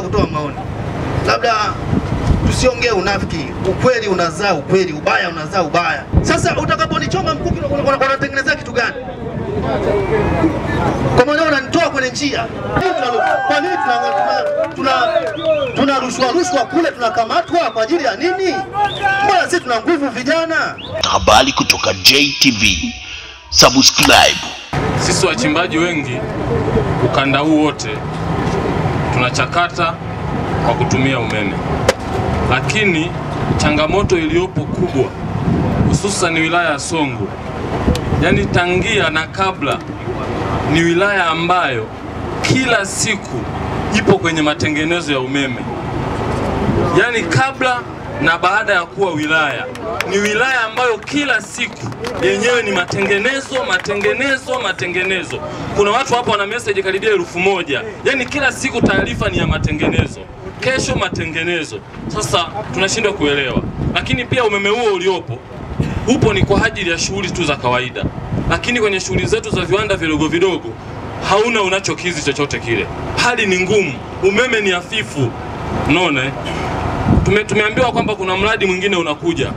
katika kutoa maoni. Labda tusiongee unafiki, ukweli unazaa ukweli, ubaya unazaa ubaya. Sasa utakaponichoma mkuki unatengenezea kitu gani? Kwa maana unanitoa kwenye njia. Kwa nini tuna rushwa kule, tunakamatwa kwa ajili ya nini? Mbona sisi tuna nguvu vijana? Habari kutoka JTV. Subscribe. Sisi wachimbaji wengi ukanda huu wote tunachakata kwa kutumia umeme. Lakini changamoto iliyopo kubwa hususan wilaya ya Songwe, yani tangia na kabla, ni wilaya ambayo kila siku ipo kwenye matengenezo ya umeme. Yani kabla na baada ya kuwa wilaya, ni wilaya ambayo kila siku yenyewe ni matengenezo. Kuna watu hapa wana message karibia 1000. Yani kila siku taarifa ni ya matengenezo, kesho matengenezo. Sasa tunashindwa kuelewa. Lakini pia umeme huo uliopo upo ni kwa ajili ya shughuli tu za kawaida, lakini kwenye shughuli zetu za viwanda vidogo hauna unachokizi chochote kile. Hali ni ngumu, umeme ni hafifu. Unaona? Tumeambiwa kwamba kuna mradi mwingine unakuja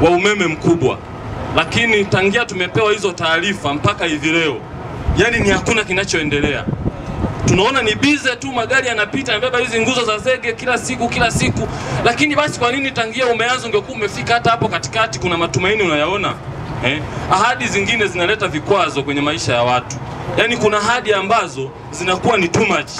wa umeme mkubwa, lakini tangia tumepewa hizo taarifa mpaka hivi leo, yani ni hakuna kinachoendelea. Tunaona ni bize tu, magari yanapita yanabeba hizi nguzo za zege kila siku. Lakini basi kwa nini tangia umeanza ungekuwa umefika hata hapo katikati kuna matumaini unayaona? Ahadi zingine zinaleta vikwazo kwenye maisha ya watu. Yani kuna ahadi ambazo zinakuwa ni too much.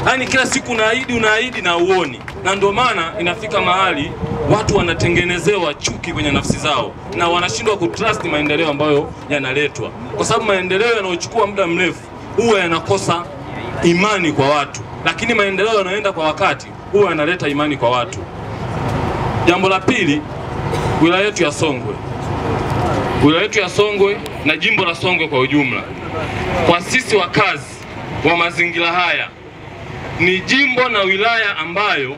Yani kila siku unaahidi na uoni. Na ndio maana inafika mahali watu wanatengenezewa chuki kwenye nafsi zao na wanashindwa kutrust maendeleo ambayo yanaletwa. Kwa sababu maendeleo yanayochukua muda mrefu huwa yanakosa imani kwa watu, lakini maendeleo yanayoenda kwa wakati huwa yanaleta imani kwa watu. Jambo la pili, wilaya yetu ya Songwe na jimbo la Songwe kwa ujumla, kwa sisi wakazi wa mazingira haya, ni jimbo na wilaya ambayo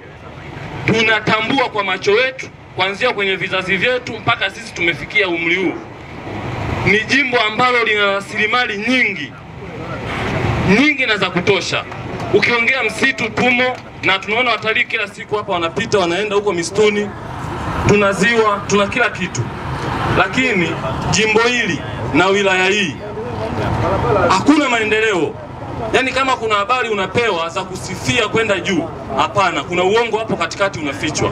tunatambua kwa macho yetu kuanzia kwenye vizazi vyetu mpaka sisi tumefikia umri huu. Ni jimbo ambalo lina rasilimali nyingi na za kutosha. Ukiongea msitu tumo, na tunaona watalii kila siku hapa wanapita wanaenda huko mistuni, tuna ziwa, tuna kila kitu. Lakini jimbo hili na wilaya hii hakuna maendeleo. Yani kama kuna habari unapewa za kusifia kwenda juu, hapana, kuna uongo hapo katikati unafichwa.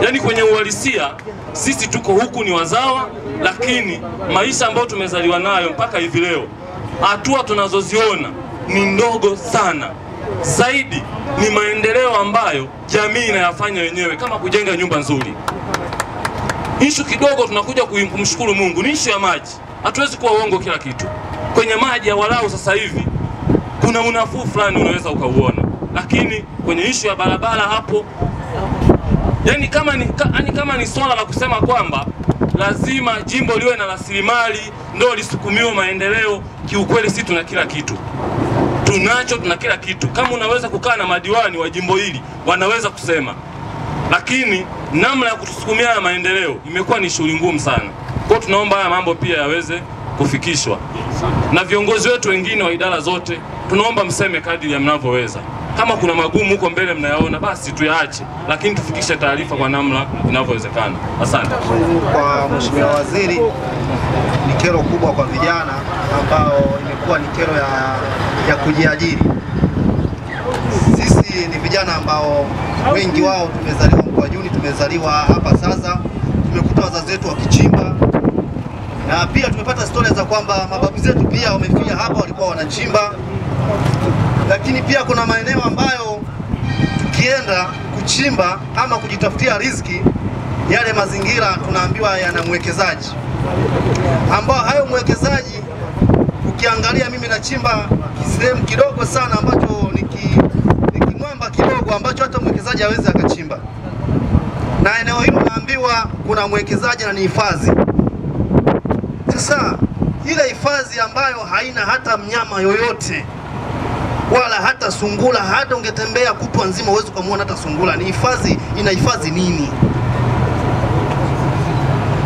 Yani kwenye uhalisia sisi tuko huku ni wazawa, lakini maisha ambayo tumezaliwa nayo mpaka hivi leo, hatua tunazoziona ni ndogo sana. Zaidi ni maendeleo ambayo jamii inayafanya wenyewe, kama kujenga nyumba nzuri. Ishu kidogo tunakuja kumshukuru Mungu, ni ishu ya maji. Hatuwezi kuwa uongo kila kitu. Kwenye maji ya walau sasa hivi kuna unafuu fulani unaweza ukauona. Lakini kwenye ishu ya barabara hapo, yani kama ni swala la kusema kwamba lazima jimbo liwe na rasilimali ndio lisukumiwe maendeleo, kiukweli sisi tuna kila kitu. Tuna kila kitu. Kama unaweza kukaa na madiwani wa jimbo hili wanaweza kusema. Lakini namna ya kutusukumia maendeleo imekuwa ni shughuli ngumu sana. Kwa tunaomba haya mambo pia yaweze kufikishwa. Na viongozi wetu wengine wa idara zote, tunaomba mseme kadri ya mnavyoweza. Kama kuna magumu huko mbele mnayaona, basi tuyaache, lakini tufikishe taarifa kwa namna inavyowezekana. Asante. Kwa Mheshimiwa Waziri, ni kero kubwa kwa vijana ambao imekuwa ni kero ya kujiajiri. Sisi ni vijana ambao wengi wao tumezaliwa Mkwajuni, tumezaliwa hapa sasa, tumekuta wazazi wetu wakichimba, na pia tumepata stories za kwamba mababu zetu pia wamefia hapa, walikuwa wanachimba. Lakini pia kuna maeneo ambayo tukienda kuchimba ama kujitafutia riziki, yale mazingira tunaambiwa yana mwekezaji, ambao hayo mwekezaji ukiangalia, mimi nachimba sehemu kidogo sana ambacho ni kimwamba kidogo ambacho hata mwekezaji hawezi akachimba. Na eneo hilo naambiwa kuna mwekezaji na ni hifadhi. Sasa ile hifadhi ambayo haina hata mnyama yoyote wala hata sungula, hata ungetembea kutwa nzima uweze kumuona hata sungula, ni hifadhi, inahifadhi nini?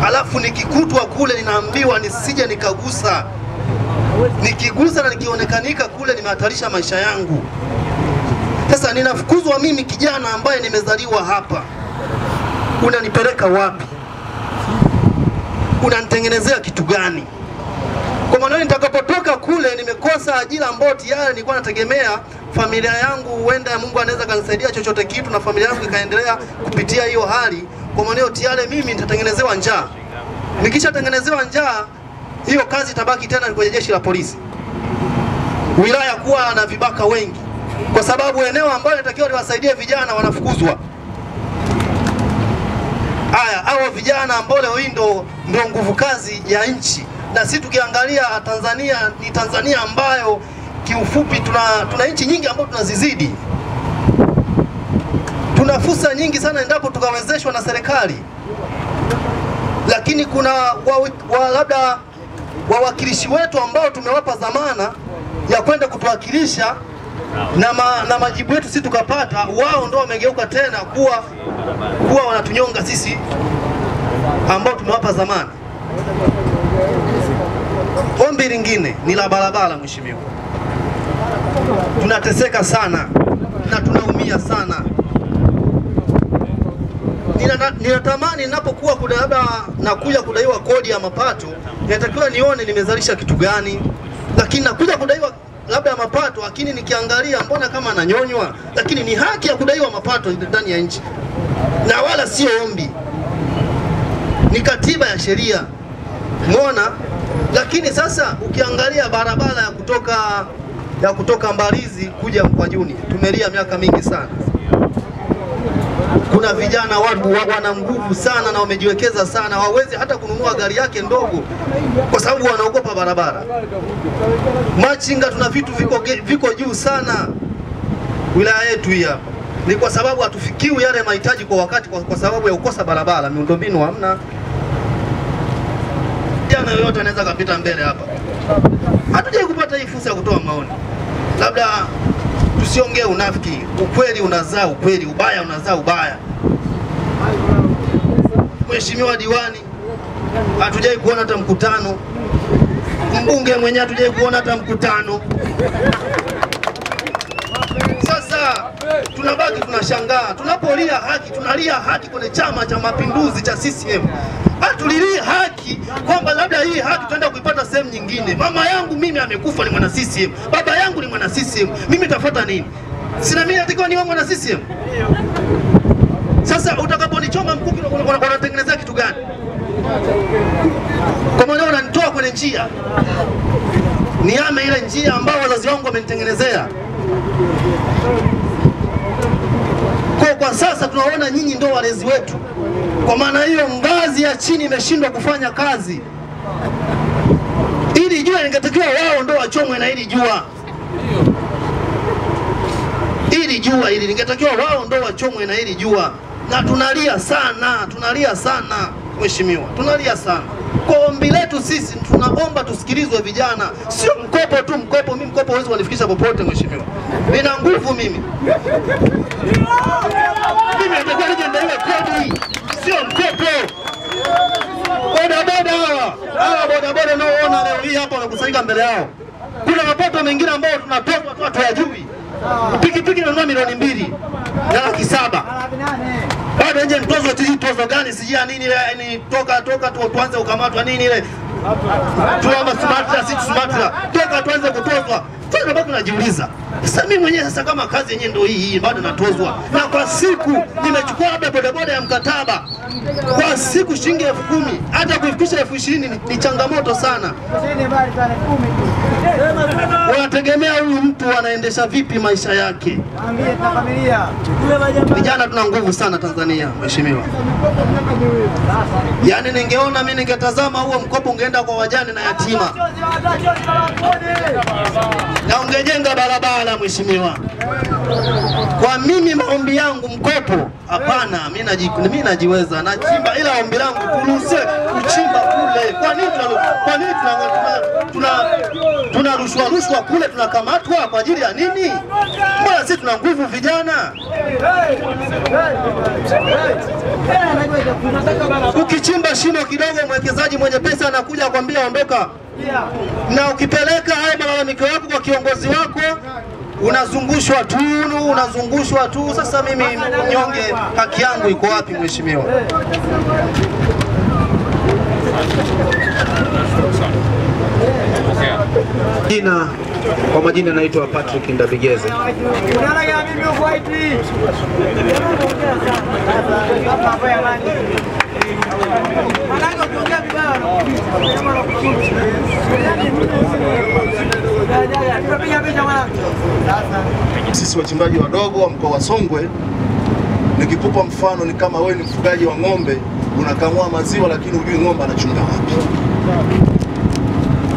Alafu nikikutwa kule ninaambiwa nisije nikagusa. Nikigusa na nikionekanika kule nimehatarisha maisha yangu. Sasa ninafukuzwa mimi kijana ambaye nimezaliwa hapa. Unanipeleka wapi? Unanitengenezea kitu gani? Kwa maana nitakapotoka kule nimekosa ajira ambayo tayari nilikuwa nategemea familia yangu, huenda Mungu anaweza kanisaidia chochote kitu na familia yangu ikaendelea kupitia hiyo hali. Kwa maana tayari mimi nitatengenezewa njaa. Nikishatengenezewa njaa, hiyo kazi itabaki tena kwenye jeshi la polisi. Wilaya kuwa na vibaka wengi, kwa sababu eneo ambalo natakiwa liwasaidie vijana wanafukuzwa. Hao vijana ambao leo hii ndio nguvu kazi ya nchi. Na sisi tukiangalia Tanzania ni Tanzania ambayo kiufupi tuna nchi nyingi ambazo tunazizidi. Tuna fursa nyingi sana endapo tukawezeshwa na serikali. Lakini kuna labda wawakilishi wetu ambao tumewapa dhamana ya kwenda kutuwakilisha na majibu yetu sisi tukapata, wao ndio wamegeuka tena kuwa wanatunyonga sisi ambao tumewapa dhamana. Ombi lingine ni la barabara, mheshimiwa. Tunateseka sana na tunaumia sana. Ninatamani ninapokuwa kuna labda nakuja kudaiwa kodi ya mapato, natakiwa nione nimezalisha kitu gani. Lakini nakuja kudaiwa labda ya mapato, lakini nikiangalia mbona kama nanyonywa, lakini ni haki ya kudaiwa mapato ndani ya nchi. Na wala sio ombi. Ni katiba ya sheria. Umeona? Lakini sasa ukiangalia barabara ya kutoka Mbalizi kuja Mkwajuni, tumelia miaka mingi sana. Kuna vijana wana nguvu sana na wamejiwekeza sana, hawawezi hata kununua gari yake ndogo kwa sababu wanaogopa barabara. Machinga tuna vitu viko juu sana wilaya yetu hii hapa. Ni kwa sababu hatufikiwi yale mahitaji kwa wakati, kwa sababu ya kukosa barabara, miundombinu hamna. Jana yote anaweza kupita mbele hapa. Hatujai kupata hii fursa ya kutoa maoni. Labda tusiongee unafiki, ukweli unazaa ukweli, ubaya unazaa ubaya. Mheshimiwa diwani, hatujai kuona hata mkutano. Mbunge mwenyewe hatujai kuona hata mkutano. Sasa tunabaki tunashangaa. Tunapolia haki, tunalia haki kwenye Chama cha Mapinduzi cha CCM. Hatulilie haki kwamba labda hii haki tuenda kuipata sehemu nyingine. Mama yangu mimi amekufa, ni mwana CCM. Baba yangu ni mwana CCM. Mimi nitafuata nini? Sina mimi natakiwa niwe mwana CCM. Sasa utakaponichoma mkuki unatengenezea kitu gani? Kwa maana unanitoa kwenye njia. Niame ile njia ambayo wazazi wangu wamenitengenezea. Kwa sasa tunaona nyinyi ndio walezi wetu. Kwa maana hiyo ngazi ya chini imeshindwa kufanya kazi. Ili jua ingetakiwa wao ndio wachomwe na ili jua. Ili jua ili ingetakiwa wao ndio wachomwe na ili jua. Na tunalia sana mheshimiwa. Tunalia sana. Kwa ombi letu sisi tunaomba tusikilizwe vijana. Sio mkopo tu, mkopo. Mimi mkopo huwezi kunifikisha popote mheshimiwa. Nina nguvu mimi. Mimi natakuwa nije ndaiwe kodi. Sio mkopo. Bodaboda bodaboda unaoona leo hii hapa wanakusanyika mbele yao. Kuna mapato mengine ambayo tunatoa tu hatuyajui. Pikipiki inanunua milioni 2 na 700,000. Bado nje tozo gani sijia nini ile, yani toka tuanze ukamatwa nini ile. Tuomba smart toka tuanze kutozwa. Sasa bado tunajiuliza. Sasa mimi mwenyewe sasa kama kazi yenyewe ndio hii bado natozwa. Na kwa siku nimechukua labda bodaboda ya mkataba. Kwa siku shilingi 10,000, hata kufikisha 20,000 ni changamoto sana. Wanategemea huyu mtu anaendesha vipi maisha yake. Vijana tuna nguvu sana Tanzania mheshimiwa. Yaani ningeona mimi ningetazama huo mkopo ungeenda kwa wajane na yatima. Na ungejenga barabara mheshimiwa. Kwa mimi maombi yangu mkopo hapana, mimi najiweza nachimba, ila ombi langu kuruhusiwe kuchimba kule. Kwa nini tunarushwa kule, tunakamatwa kwa ajili ya nini? Mbona sisi tuna nguvu vijana? Ukichimba shimo kidogo mwekezaji mwenye pesa anakuja kwambia ondoka. Na ukipeleka haya malalamiko yako kwa kiongozi wako, unazungushwa tu. Sasa mimi mnyonge, haki yangu iko wapi mheshimiwa? Kwa majina naitwa Patrick Ndabigeze. Sisi wachimbaji wadogo wa mkoa wa Songwe, nikikupa mfano ni kama wewe ni mfugaji wa ng'ombe, unakamua maziwa lakini hujui ng'ombe anachunga wapi.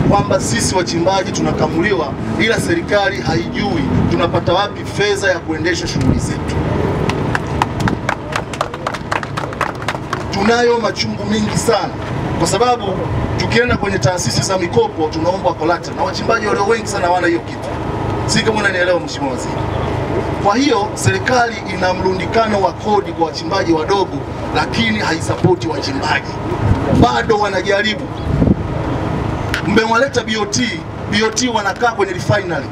Kwamba sisi wachimbaji tunakamuliwa ila serikali haijui tunapata wapi fedha ya kuendesha shughuli zetu. Tunayo machungu mingi sana, kwa sababu tukienda kwenye taasisi za mikopo tunaomba collateral, na wachimbaji walio wengi sana hawana hiyo kitu. Si kama unanielewa mheshimiwa waziri. Kwa hiyo serikali ina mrundikano wa kodi kwa wachimbaji wadogo, lakini haisapoti wachimbaji. Bado wanajaribu. Mmewaleta BOT wanakaa kwenye refinery.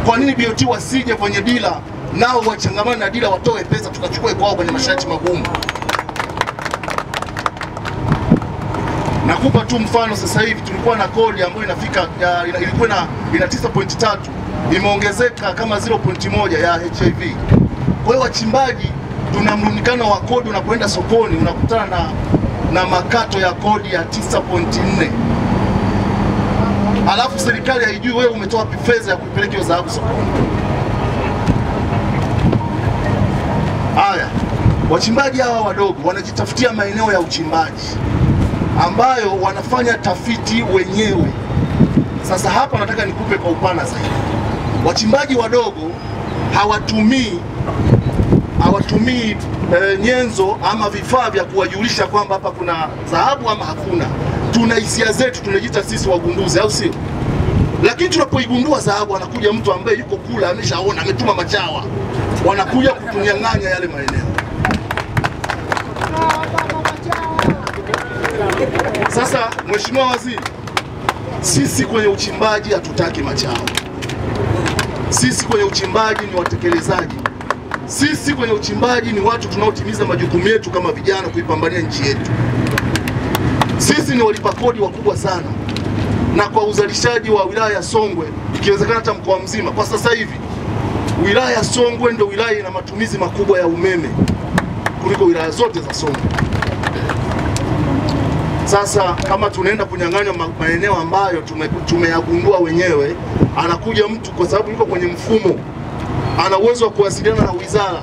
Kwa nini BOT wasije kwenye dila nao wachangamane na dila watoe pesa tukachukue kwao kwenye masharti magumu? Nakupa tu mfano, sasa hivi tulikuwa na kodi ambayo ilikuwa ina 9.3, imeongezeka kama 0.1 ya HIV. Kwa hiyo wachimbaji tuna mrundikano wa kodi, unapoenda sokoni unakutana na makato ya kodi ya 9.4. Alafu serikali haijui wewe umetoa wapi fedha ya kupeleka hiyo dhahabu sokoni. Haya, wachimbaji hawa wadogo wanajitafutia maeneo ya uchimbaji ambayo wanafanya tafiti wenyewe. Sasa hapa nataka nikupe kwa upana zaidi. Wachimbaji wadogo hawatumii nyenzo ama vifaa vya kuwajulisha kwamba hapa kuna dhahabu ama hakuna. Tuna hisia zetu, tunajiita sisi wagunduzi, au sio? Lakini tunapoigundua dhahabu, anakuja mtu ambaye yuko kula, ameshaona, ametuma machawa, wanakuja kutunyang'anya yale maeneo. Sasa mheshimiwa waziri, sisi kwenye uchimbaji hatutaki machawa. Sisi kwenye uchimbaji ni watekelezaji. Sisi kwenye uchimbaji ni watu tunaotimiza majukumu yetu kama vijana kuipambania nchi yetu. Sisi ni walipa kodi wakubwa sana, na kwa uzalishaji wa wilaya ya Songwe, ikiwezekana hata mkoa mzima. Kwa sasa hivi wilaya ya Songwe ndio wilaya ina matumizi makubwa ya umeme kuliko wilaya zote za Songwe. Sasa kama tunaenda kunyang'anywa maeneo ambayo tumeyagundua wenyewe, anakuja mtu kwa sababu yuko kwenye mfumo, ana uwezo wa kuwasiliana na wizara,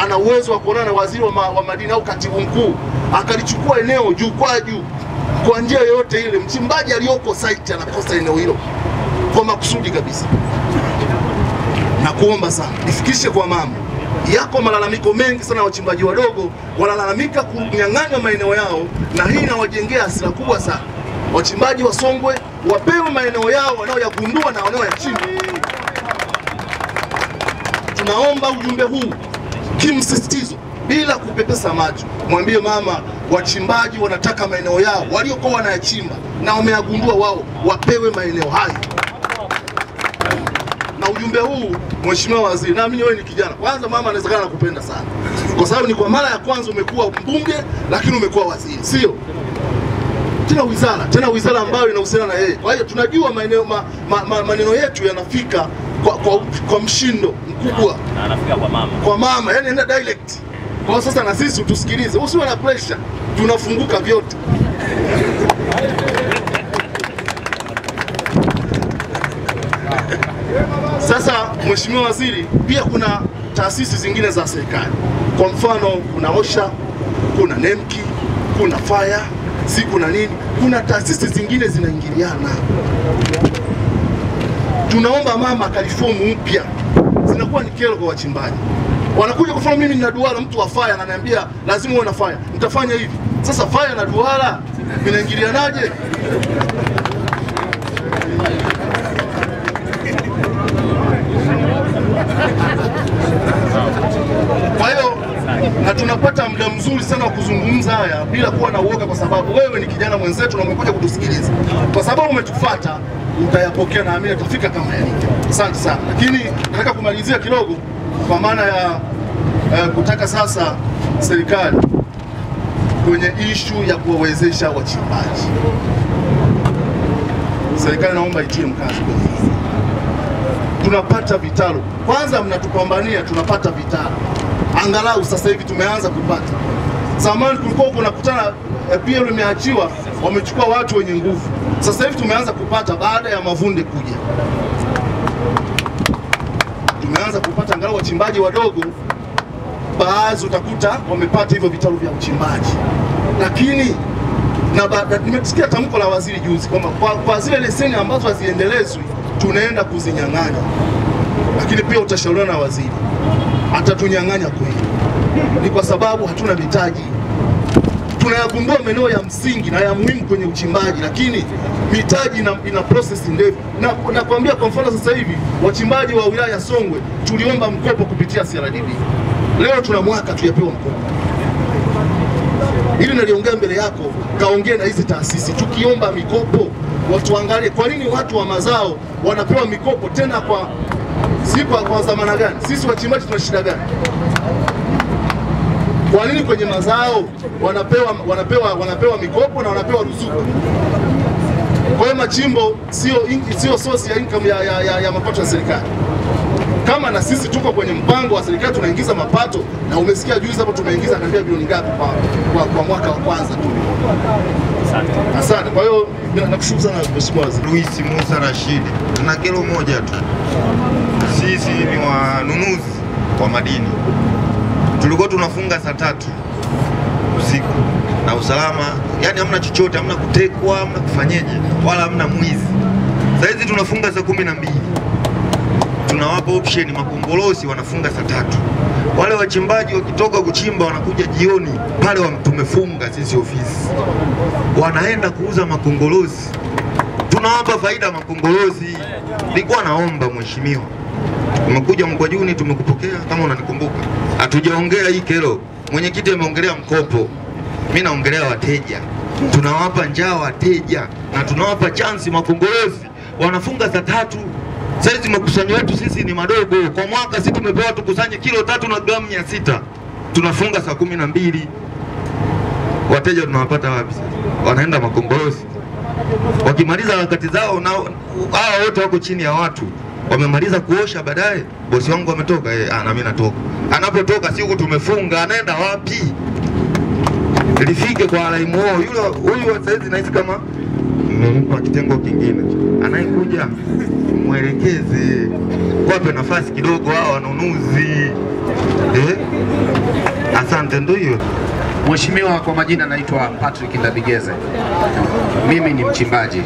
ana uwezo wa kuonana na waziri wa madini au katibu mkuu, akalichukua eneo juu kwa juu kwa njia yoyote ile. Mchimbaji aliyoko site anakosa eneo hilo kwa makusudi kabisa. Na kuomba sana ifikishe kwa mama yako malalamiko mengi sana. Wachimbaji wadogo wanalalamika kunyang'anywa maeneo yao, na hii inawajengea hasira kubwa sana. Wachimbaji wa Songwe wapewe maeneo yao wanaoyagundua na wanaoyachimba. Tunaomba ujumbe huu kimsisitizo, bila kupepesa macho, mwambie mama wachimbaji wanataka maeneo yao waliokuwa wanayachimba na wameyagundua wao, wapewe maeneo hayo. Na ujumbe huu mheshimiwa waziri, naamini wewe ni kijana. Kwanza mama anawezekana nakupenda sana, kwa sababu ni kwa mara ya kwanza umekuwa mbunge lakini umekuwa waziri, sio? Tena wizara ambayo inahusiana na yeye. Kwa hiyo tunajua maneno yetu yanafika kwa mshindo mkubwa. Na anafika kwa mama, yani enda direct. Kwa sasa na sisi utusikilize, usiwe na pressure, tunafunguka vyote. Sasa mheshimiwa waziri, pia kuna taasisi zingine za serikali. Kwa mfano kuna OSHA, kuna NEMKI, kuna FIRE, si kuna nini, kuna taasisi zingine zinaingiliana. Tunaomba mama kalifomu mpya, zinakuwa ni kero kwa wachimbaji. Wanakuja kwa mfano mimi nina duara, mtu wa FIRE ananiambia lazima uwe na FIRE, nitafanya hivi. Sasa FIRE na duara vinaingilianaje? Kwa hiyo na tunapata muda mzuri sana wa kuzungumza haya bila kuwa na uoga, kwa sababu wewe ni kijana mwenzetu na umekuja kutusikiliza. Kwa sababu umetufuata, utayapokea na amini tutafika kama yalivyo. Asante sana. Lakini nataka kumalizia kidogo kwa maana ya kutaka sasa serikali kwenye ishu ya kuwawezesha wachimbaji. Serikali naomba itie mkazo kwenye hili. Tunapata vitalu. Kwanza mnatupambania tunapata vitalu. Angalau sasa hivi tumeanza kupata. Zamani kulikuwa kunakutana pia limeachiwa, wamechukua watu wenye nguvu. Sasa hivi tumeanza kupata baada ya Mavunde kuja. Tumeanza kupata angalau wachimbaji wadogo, baadhi utakuta wamepata hivyo vitalu vya uchimbaji. Lakini nimesikia tamko la waziri juzi kwamba kwa zile leseni ambazo haziendelezwi tunaenda kuzinyang'anya. Lakini pia utashauriana na waziri, atatunyang'anya kweli. Ni kwa sababu hatuna mitaji. Tunayagundua maeneo ya msingi na ya muhimu kwenye uchimbaji, lakini mitaji ina process ndefu. Na kuambia kwa mfano sasa hivi wachimbaji wa wilaya ya Songwe tuliomba mkopo kupitia CRDB. Leo tuna mwaka tuyapewa mkopo. Ili naliongea mbele yako, kaongea na hizi taasisi. Tukiomba mikopo, watu angalie kwa nini watu wa mazao wanapewa mikopo tena kwa zamana gani? Sisi wachimbaji tuna shida gani? Kwa nini kwenye mazao wanapewa mikopo na wanapewa ruzuku? Kwa hiyo machimbo sio source ya income ya mapato ya serikali. Kama na sisi tuko kwenye mpango wa serikali tunaingiza mapato, na umesikia juzi hapo tumeingiza karibia bilioni ngapi kwa mwaka wa kwanza tu. Asante. Kwa hiyo nakushukuru sana Mheshimiwa Waziri. Luis Musa Rashid. Tuna kero moja tu. Sisi ni wanunuzi wa madini. Tulikuwa tunafunga saa 3 usiku na usalama, yani hamna chochote, hamna kutekwa, hamna kufanyeje, wala hamna mwizi. Sasa hizi tunafunga saa 12. Tunawapa option makongolosi wanafunga saa 3. Wale wachimbaji wakitoka kuchimba wanakuja jioni pale tumefunga sisi ofisi. Wanaenda kuuza makongolosi. Tunawapa faida makongolosi. Nilikuwa naomba mheshimiwa, umekuja Mkwajuni tumekupokea kama unanikumbuka. Hatujaongea hii kero. Mwenyekiti ameongelea mkopo. Mimi naongelea wateja. Tunawapa njaa wateja na tunawapa chance makongolosi. Wanafunga saa 3. Saizi makusanyo yetu sisi ni madogo. Kwa mwaka sisi tumepewa tukusanye kilo 3 na gramu 600. Tunafunga saa 12. Wateja tunawapata wapi sasa? Wanaenda makongolosi. Wakimaliza wakati zao na hao wote wako chini ya watu. Wamemaliza kuosha, baadaye bosi wangu ametoka, na mimi natoka. Anapotoka siku tumefunga, anaenda wapi? Lifike kwa laimu huyu saizi nahisi kama mmempa kitengo kingine. Anayekuja mwelekeze, wape nafasi kidogo hao wanunuzi. Asante, ndio hiyo. Mheshimiwa, kwa majina naitwa Patrick Ndabigeze. Mimi ni mchimbaji.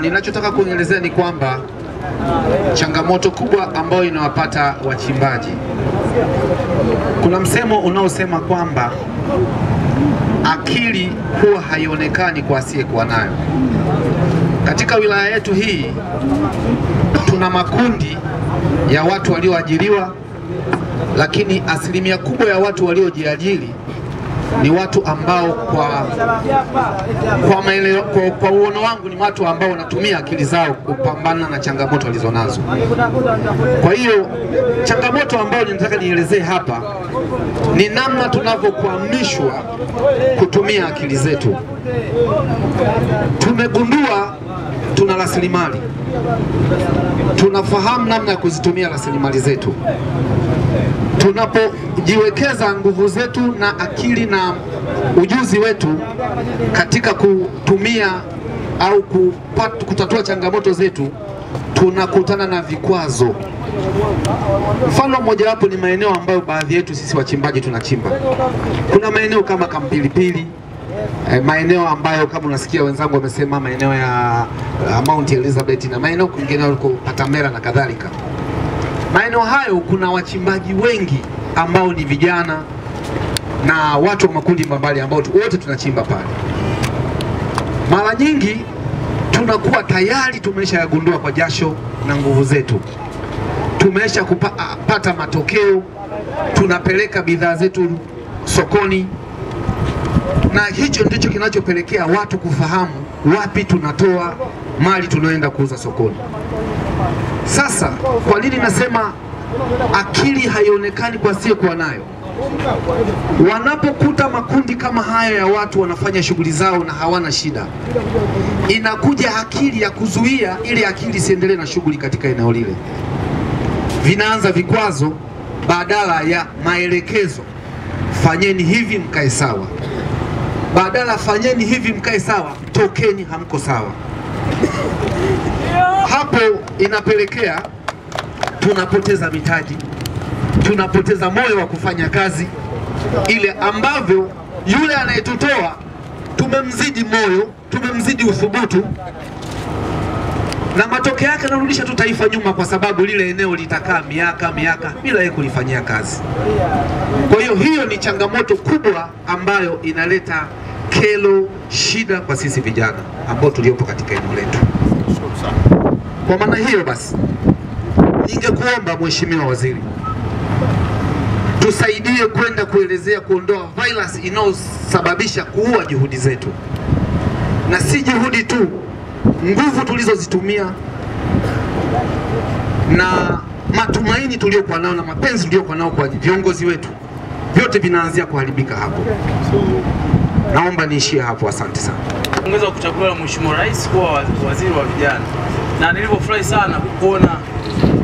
Ninachotaka kuelezea ni kwamba changamoto kubwa ambayo inawapata wachimbaji, kuna msemo unaosema kwamba akili huwa haionekani kwa asiyekuwa nayo. Katika wilaya yetu hii tuna makundi ya watu walioajiriwa, lakini asilimia kubwa ya watu waliojiajiri ni watu ambao kwa uono wangu ni watu ambao wanatumia akili zao kupambana na changamoto walizonazo. Kwa hiyo changamoto ambayo ninataka nielezee hapa ni namna tunavyokuamishwa kutumia akili zetu. Tumegundua tuna rasilimali, tunafahamu namna ya kuzitumia rasilimali zetu. Tunapojiwekeza nguvu zetu na akili na ujuzi wetu katika kutumia au kutatua changamoto zetu, tunakutana na vikwazo. Mfano mmoja wapo ni maeneo ambayo baadhi yetu sisi wachimbaji tunachimba. Kuna maeneo kama Kampilipili, maeneo ambayo kama unasikia wenzangu wamesema maeneo ya Mount Elizabeth na maeneo kwingine huko Patamera na kadhalika. Maeneo hayo kuna wachimbaji wengi ambao ni vijana na watu wa makundi mbalimbali ambao wote tunachimba pale. Mara nyingi tunakuwa tayari tumeshayagundua kwa jasho na nguvu zetu. tumesha kupata matokeo, tunapeleka bidhaa zetu sokoni, na hicho ndicho kinachopelekea watu kufahamu wapi tunatoa mali tunaoenda kuuza sokoni. Sasa kwa nini nasema akili haionekani kwa asiyekuwa nayo? Wanapokuta makundi kama haya ya watu wanafanya shughuli zao na hawana shida, inakuja akili ya kuzuia ili akili isiendelee na shughuli katika eneo lile. Vinaanza vikwazo badala ya maelekezo. Fanyeni hivi mkae sawa. Badala fanyeni hivi mkae sawa, tokeni hamko sawa. Hapo inapelekea tunapoteza mitaji, tunapoteza moyo wa kufanya kazi ile ambavyo yule anayetutoa tumemzidi moyo, tumemzidi uthubutu, na matokeo yake narudisha tu taifa nyuma, kwa sababu lile eneo litakaa miaka bila yeye kulifanyia kazi. Kwa hiyo hiyo ni changamoto kubwa ambayo inaleta kero, shida kwa sisi vijana ambao tuliopo katika eneo letu. Kwa maana hiyo basi, ningekuomba Mheshimiwa Waziri, tusaidie kwenda kuelezea kuondoa virus inayosababisha kuua juhudi zetu, na si juhudi tu, nguvu tulizozitumia na matumaini tuliokuwa nao na mapenzi tuliokuwa nao kwa viongozi wetu, vyote vinaanzia kuharibika hapo. Naomba niishie hapo, asante sana. Ongeza kuchaguliwa Mheshimiwa Rais kuwa waziri wa vijana, na nilivyofurahi sana kuona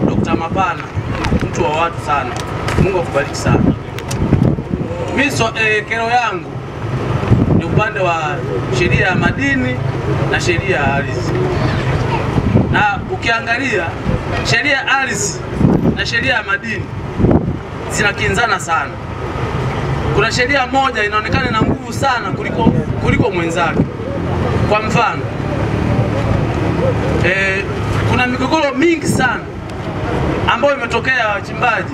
Dr. Mapana, mtu wa watu sana. Mungu akubariki sana. Mimi kero yangu ni upande wa sheria ya madini na sheria ya ardhi. Na ukiangalia sheria ya ardhi na sheria ya madini zinakinzana sana. Kuna sheria moja inaonekana na nguvu sana kuliko mwenzake. Kwa mfano, kuna migogoro mingi sana ambayo imetokea wachimbaji,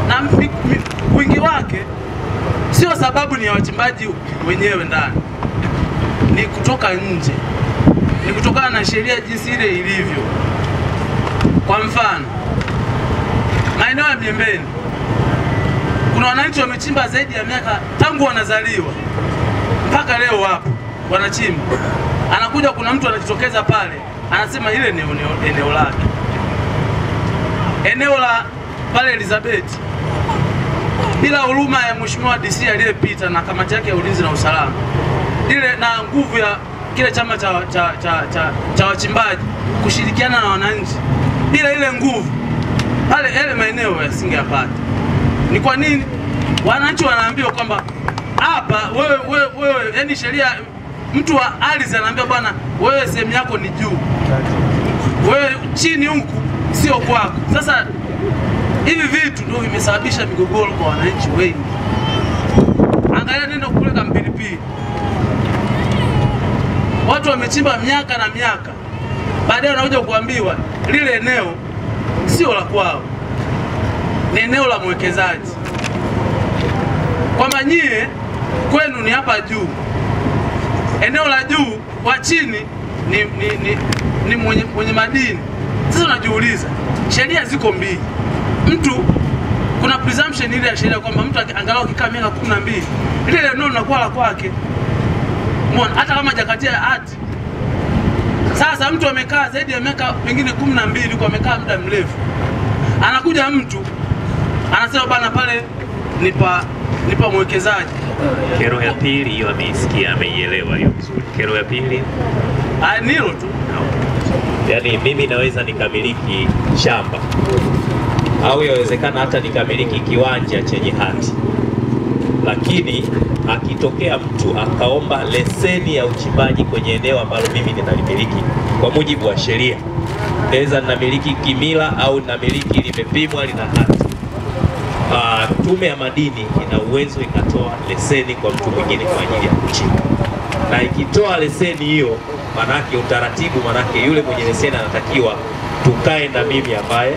na wingi wake sio sababu ni ya wachimbaji wenyewe ndani, ni kutoka nje, ni kutokana na sheria jinsi ile ilivyo. Kwa mfano, maeneo ya Miembeni kuna wananchi wamechimba zaidi ya miaka tangu wanazaliwa mpaka leo wapo wanachimba. Anakuja, kuna mtu anajitokeza pale anasema ile ni eneo lake. Eneo la pale Elizabeth, bila huruma ya Mheshimiwa DC aliyepita na kamati yake ya ulinzi na usalama, ile na nguvu ya kile chama cha wachimbaji kushirikiana na wananchi, bila ile nguvu pale ile maeneo yasingeyapata. Ni kwa nini wananchi wanaambiwa kwamba hapa wewe yani sheria, mtu wa ardhi anaambia bwana, wewe sehemu yako ni juu, wewe chini huku sio kwako. Sasa hivi vitu ndio vimesababisha migogoro kwa wananchi wengi. Angalia neno kule Kampilipili, watu wamechimba miaka na miaka, baadaye wanakuja kuambiwa lile eneo sio la kwao, ni eneo la mwekezaji, kwamba nyie kwenu ni hapa juu, eneo la juu, wa chini ni mwenye madini. Sasa unajiuliza, sheria ziko mbili. Mtu kuna presumption ile ya sheria kwamba mtu angalau akikaa miaka 12 ile eneo linakuwa la kwake. Umeona, hata kama hajakatia hati. Sasa mtu amekaa zaidi ya miaka pengine 12 kwa amekaa muda mrefu, anakuja mtu anasema bana pale nipa mwekezaji. Kero ya pili hiyo ameisikia, ameielewa hiyo vizuri. Kero ya pili nilo tu, yani mimi naweza nikamiliki shamba au yawezekana hata nikamiliki kiwanja chenye hati, lakini akitokea mtu akaomba leseni ya uchimbaji kwenye eneo ambalo mimi ninalimiliki kwa mujibu wa sheria, naweza ninamiliki kimila au ninamiliki limepimwa lina hati, Tume ya Madini ina uwezo ikatoa leseni kwa mtu mwingine kwa ajili ya kuchimba, na ikitoa leseni hiyo, manake utaratibu, manake yule mwenye leseni anatakiwa tukae na mimi ambaye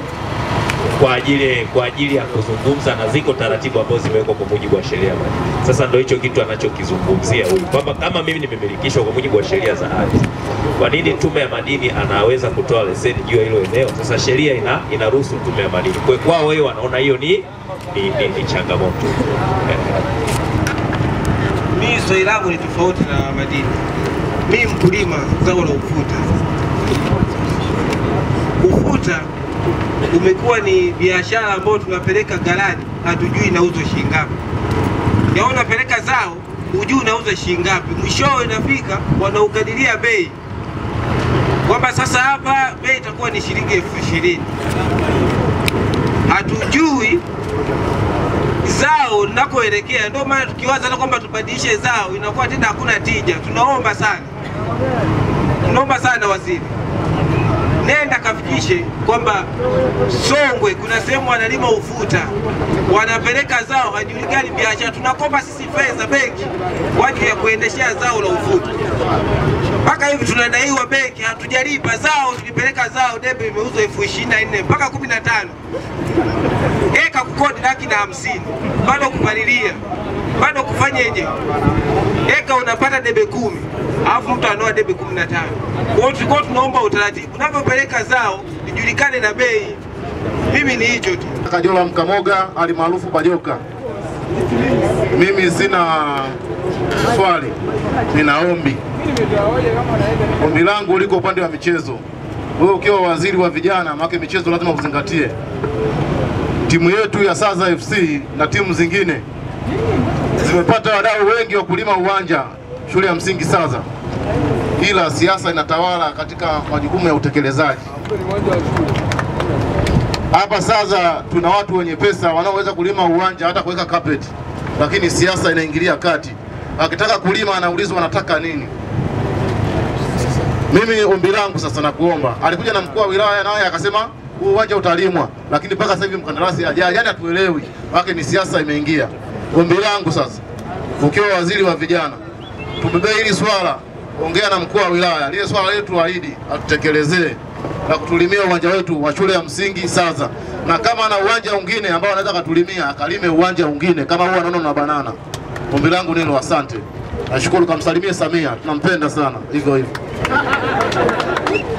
kwa ajili ya kuzungumza, na ziko taratibu ambazo zimewekwa kwa mujibu wa sheria ya madini. Sasa ndio hicho kitu anachokizungumzia huyu, kwamba kama mimi nimemilikishwa kwa mujibu wa sheria za ardhi, kwa nini Tume ya Madini anaweza kutoa leseni juu ya hilo eneo? Sasa sheria inaruhusu Tume ya Madini. Kwa kwao wewe wanaona hiyo ni changamoto. Mimi swali langu ni tofauti na madini. Mimi mkulima zao la ufuta. Ufuta umekuwa ni biashara ambayo tunapeleka galani, hatujui inauzwa shilingi ngapi. Yao unapeleka zao, hujui inauzwa shilingi ngapi. Mwishowe inafika wanaukadiria bei. Kwamba sasa hapa bei itakuwa ni shilingi 20,000. Hatujui zao linakoelekea. Ndio maana tukiwaza na kwamba tubadilishe zao inakuwa tena hakuna tija. Tunaomba sana waziri, nenda kafikishe kwamba Songwe kuna sehemu wanalima ufuta, wanapeleka zao, hajulikani biashara. Tunakomba sisi fedha benki kwa ajili ya kuendeshea zao la ufuta. Mpaka hivi tunadaiwa benki, hatujalipa zao. Tukipeleka zao debe imeuzwa 24,000 mpaka 15. Eka kukodi 150,000, bado kupalilia, bado kufanyeje? Eka unapata debe 10, alafu mtu anoa debe 15. Kwa hiyo tunaomba utaratibu, unapopeleka zao ijulikane na bei. Mimi ni hicho tu. Kajola Mkamoga alimaarufu Bajoka. Mimi sina swali, nina ombi. Ombi langu liko upande wa michezo. Wewe ukiwa waziri wa vijana, maana michezo lazima uzingatie. Timu yetu ya Saza FC na timu zingine zimepata wadau wengi wa kulima uwanja shule ya msingi Saza, ila siasa inatawala katika majukumu ya utekelezaji. Hapa Saza tuna watu wenye pesa wanaoweza kulima uwanja hata kuweka carpet, lakini siasa inaingilia kati. Akitaka kulima anaulizwa anataka nini. Mimi ombi langu sasa na kuomba, alikuja na mkuu wa wilaya naye akasema huu uwanja utalimwa, lakini mpaka sasa hivi mkandarasi hajaja, yani hatuelewi. Wake ni siasa imeingia. Ombi langu sasa, ukiwa waziri wa vijana, tubebe hili swala, ongea na mkuu wa wilaya, lile swala letu ahidi atutekelezee na kutulimia uwanja wetu wa shule ya msingi Saza. Na kama ana uwanja mwingine ambao anaweza kutulimia, akalime uwanja mwingine kama huwa anaona na banana. Ombi langu nilo, asante. Nashukuru, kamsalimie Samia, tunampenda sana. Hivyo hivyo.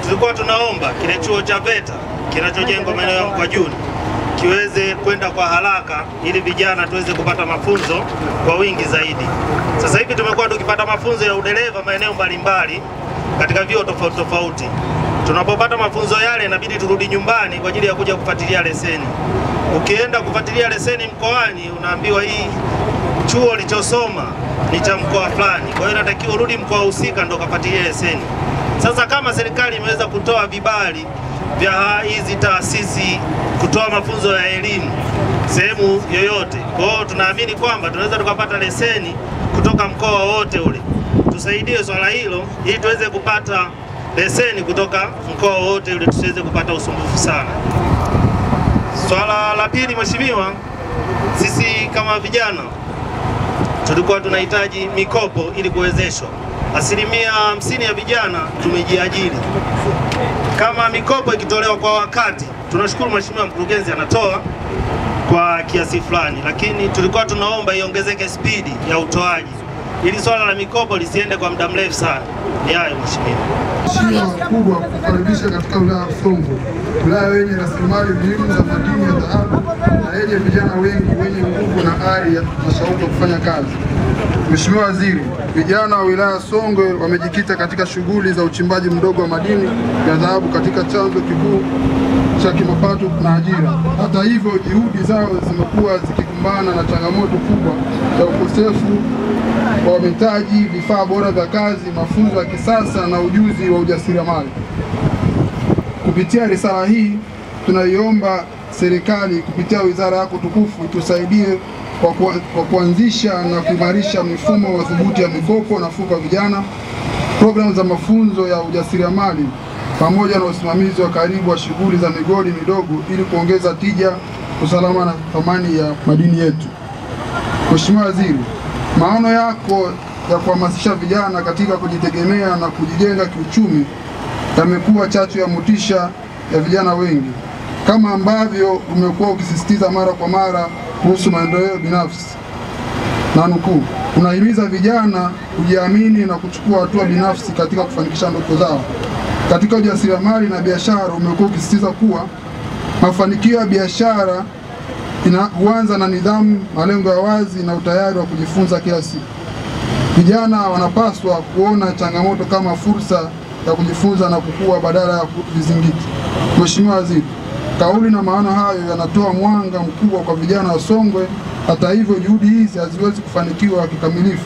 Tulikuwa tunaomba kile chuo cha VETA kinachojengwa maeneo ya Mkwajuni kiweze kwenda kwa haraka ili vijana tuweze kupata mafunzo kwa wingi zaidi. Sasa hivi tumekuwa tukipata mafunzo ya udereva maeneo mbalimbali katika vyuo tofauti tofauti. Tunapopata mafunzo yale inabidi turudi nyumbani kwa ajili ya kuja kufuatilia leseni. Ukienda kufuatilia leseni mkoani unaambiwa hii chuo ulichosoma ni cha mkoa fulani, kwa hiyo inatakiwa urudi mkoa husika ndo kafuatilia leseni. Sasa kama serikali imeweza kutoa vibali vya hizi taasisi kutoa mafunzo ya elimu sehemu yoyote, kwa hiyo tunaamini kwamba tunaweza tukapata leseni kutoka mkoa wote ule. Tusaidie swala hilo ili tuweze kupata leseni kutoka mkoa wote ule, tusiweze kupata usumbufu sana. Swala la pili, mheshimiwa, sisi kama vijana tulikuwa tunahitaji mikopo ili kuwezeshwa. 50% ya vijana tumejiajiri. Kama mikopo ikitolewa kwa wakati, tunashukuru mheshimiwa mkurugenzi anatoa kwa kiasi fulani, lakini tulikuwa tunaomba iongezeke spidi ya utoaji ili swala la mikopo lisiende kwa muda mrefu sana. Ni hayo mheshimiwa. Heshima kubwa kukaribisha katika wilaya ya Songwe, wilaya yenye rasilimali muhimu za madini ya dhahabu na yenye vijana wengi wenye nguvu na ari na shauku ya kufanya kazi. Mheshimiwa Waziri, vijana wa wilaya ya Songwe wamejikita katika shughuli za uchimbaji mdogo wa madini ya dhahabu katika chanzo kikuu cha kimapato na ajira. Hata hivyo, juhudi zao zimekuwa zikikumbana na changamoto kubwa ya ukosefu wa mitaji, vifaa bora vya kazi, mafunzo ya kisasa na ujuzi wa ujasiriamali. Kupitia risala hii tunaiomba serikali kupitia wizara yako tukufu tusaidie kwa kuanzisha na kuimarisha mifumo madhubuti ya mikopo nafuu kwa vijana, programu za mafunzo ya ujasiriamali pamoja na usimamizi wa karibu wa shughuli za migodi midogo ili kuongeza tija, usalama na thamani ya madini yetu. Mheshimiwa Waziri, maono yako ya kuhamasisha vijana katika kujitegemea na kujijenga kiuchumi yamekuwa chachu ya motisha ya vijana wengi. kama ambavyo umekuwa ukisisitiza mara kwa mara kuhusu maendeleo binafsi. Na nukuu, unahimiza vijana kujiamini na kuchukua hatua binafsi katika kufanikisha ndoto zao. Katika ujasiriamali na biashara umekuwa ukisisitiza kuwa mafanikio ya biashara huanza na nidhamu, malengo ya wazi na utayari wa kujifunza kila siku. Vijana wanapaswa kuona changamoto kama fursa ya kujifunza na kukua badala ya vizingiti. Mheshimiwa Waziri, kauli na maana hayo yanatoa mwanga mkubwa kwa vijana wa Songwe. Hata hivyo, juhudi hizi haziwezi kufanikiwa kikamilifu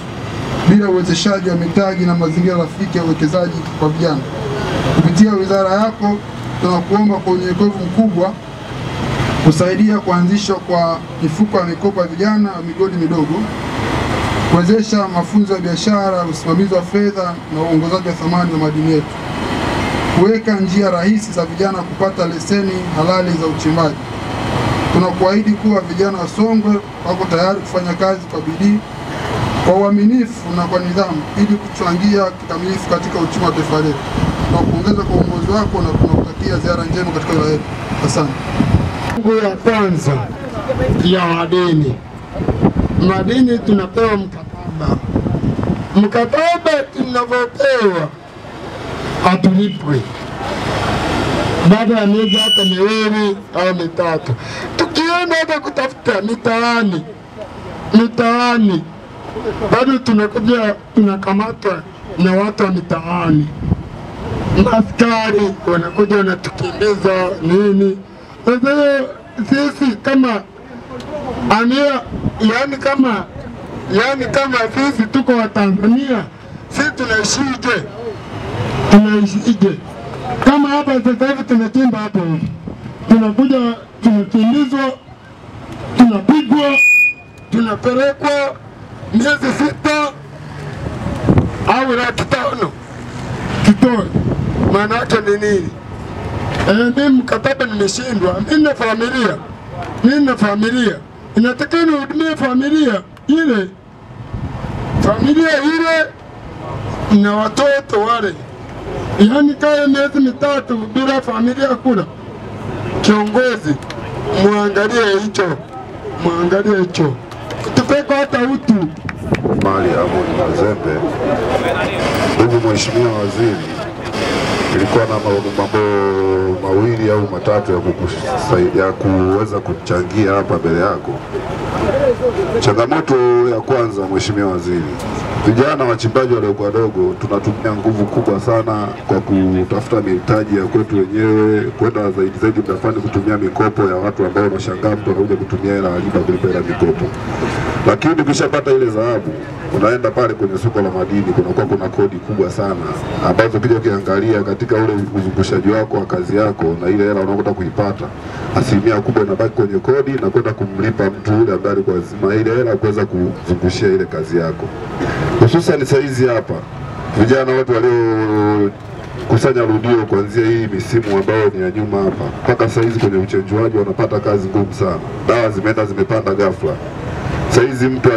bila uwezeshaji wa mitaji na mazingira rafiki ya uwekezaji kwa vijana. Kupitia wizara yako, tunakuomba kwa unyenyekevu mkubwa kusaidia kuanzishwa kwa mifuko ya mikopo ya vijana wa migodi midogo, kuwezesha mafunzo ya biashara, usimamizi wa fedha na uongozaji wa thamani za madini yetu, kuweka njia rahisi za vijana kupata leseni halali za uchimbaji. Tunakuahidi kuwa vijana wa Songwe wako tayari kufanya kazi kwa bidii, kwa uaminifu na kwa nidhamu ili kuchangia kikamilifu katika uchumi wa taifa letu. Tunakupongeza kwa uongozi wako na tunakutakia ziara njema katika wilaya yetu. Asante. Ya kwanza ya madini tunapewa mkataba tunavyopewa hatulipwi baada ya miezi hata miwili au mitatu. Tukienda hata kutafuta mitaani bado tunakuja tunakamatwa na watu wa mitaani, askari wanakuja wanatukimbiza nini. Sasa sisi kama kama sisi tuko wa Tanzania, sisi tunaishije? Kama hapa sasa hivi tunachimba hapo, tunakuja tunakimbizwa, tunapigwa, tunapelekwa miezi 6 au laki 5 kitoe. Maana yake ni nini? Mimi mkataba nimeshindwa, mimi na familia, inatakiwa nihudumie familia ile na watoto wale. Yaani kaya miezi 3 bila familia kula. Kiongozi, muangalie hicho. Kutupeka hata utu. Mali Amon Mazembe. Ndugu Mheshimiwa Waziri, ilikuwa na mambo mawili au matatu ya kuweza kuchangia hapa mbele yako. Changamoto ya kwanza, Mheshimiwa Waziri, vijana wachimbaji wadogo tunatumia nguvu kubwa sana kwa kutafuta mitaji ya kwetu wenyewe, kwenda zaidi mtafani kutumia mikopo ya watu ambao wanashangaa mtu anakuja kutumia hela alipa kulipa hela mikopo. Lakini ukishapata ile dhahabu, unaenda pale kwenye soko la madini, kuna kodi kubwa sana ambazo kija ukiangalia katika ule uzungushaji wako wa kazi yako na ile hela unakuta kuipata, asilimia kubwa inabaki kwenye kodi na kwenda kumlipa mtu yule ambaye alikuwa lazima ile hela kuweza kuzungushia ile kazi yako. Hususan saizi hapa vijana wote walio kusanya rudio kuanzia hii misimu ambayo ni ya nyuma hapa mpaka saizi kwenye uchenjuaji wanapata kazi ngumu sana. Dawa zimepanda ghafla. Saizi mtu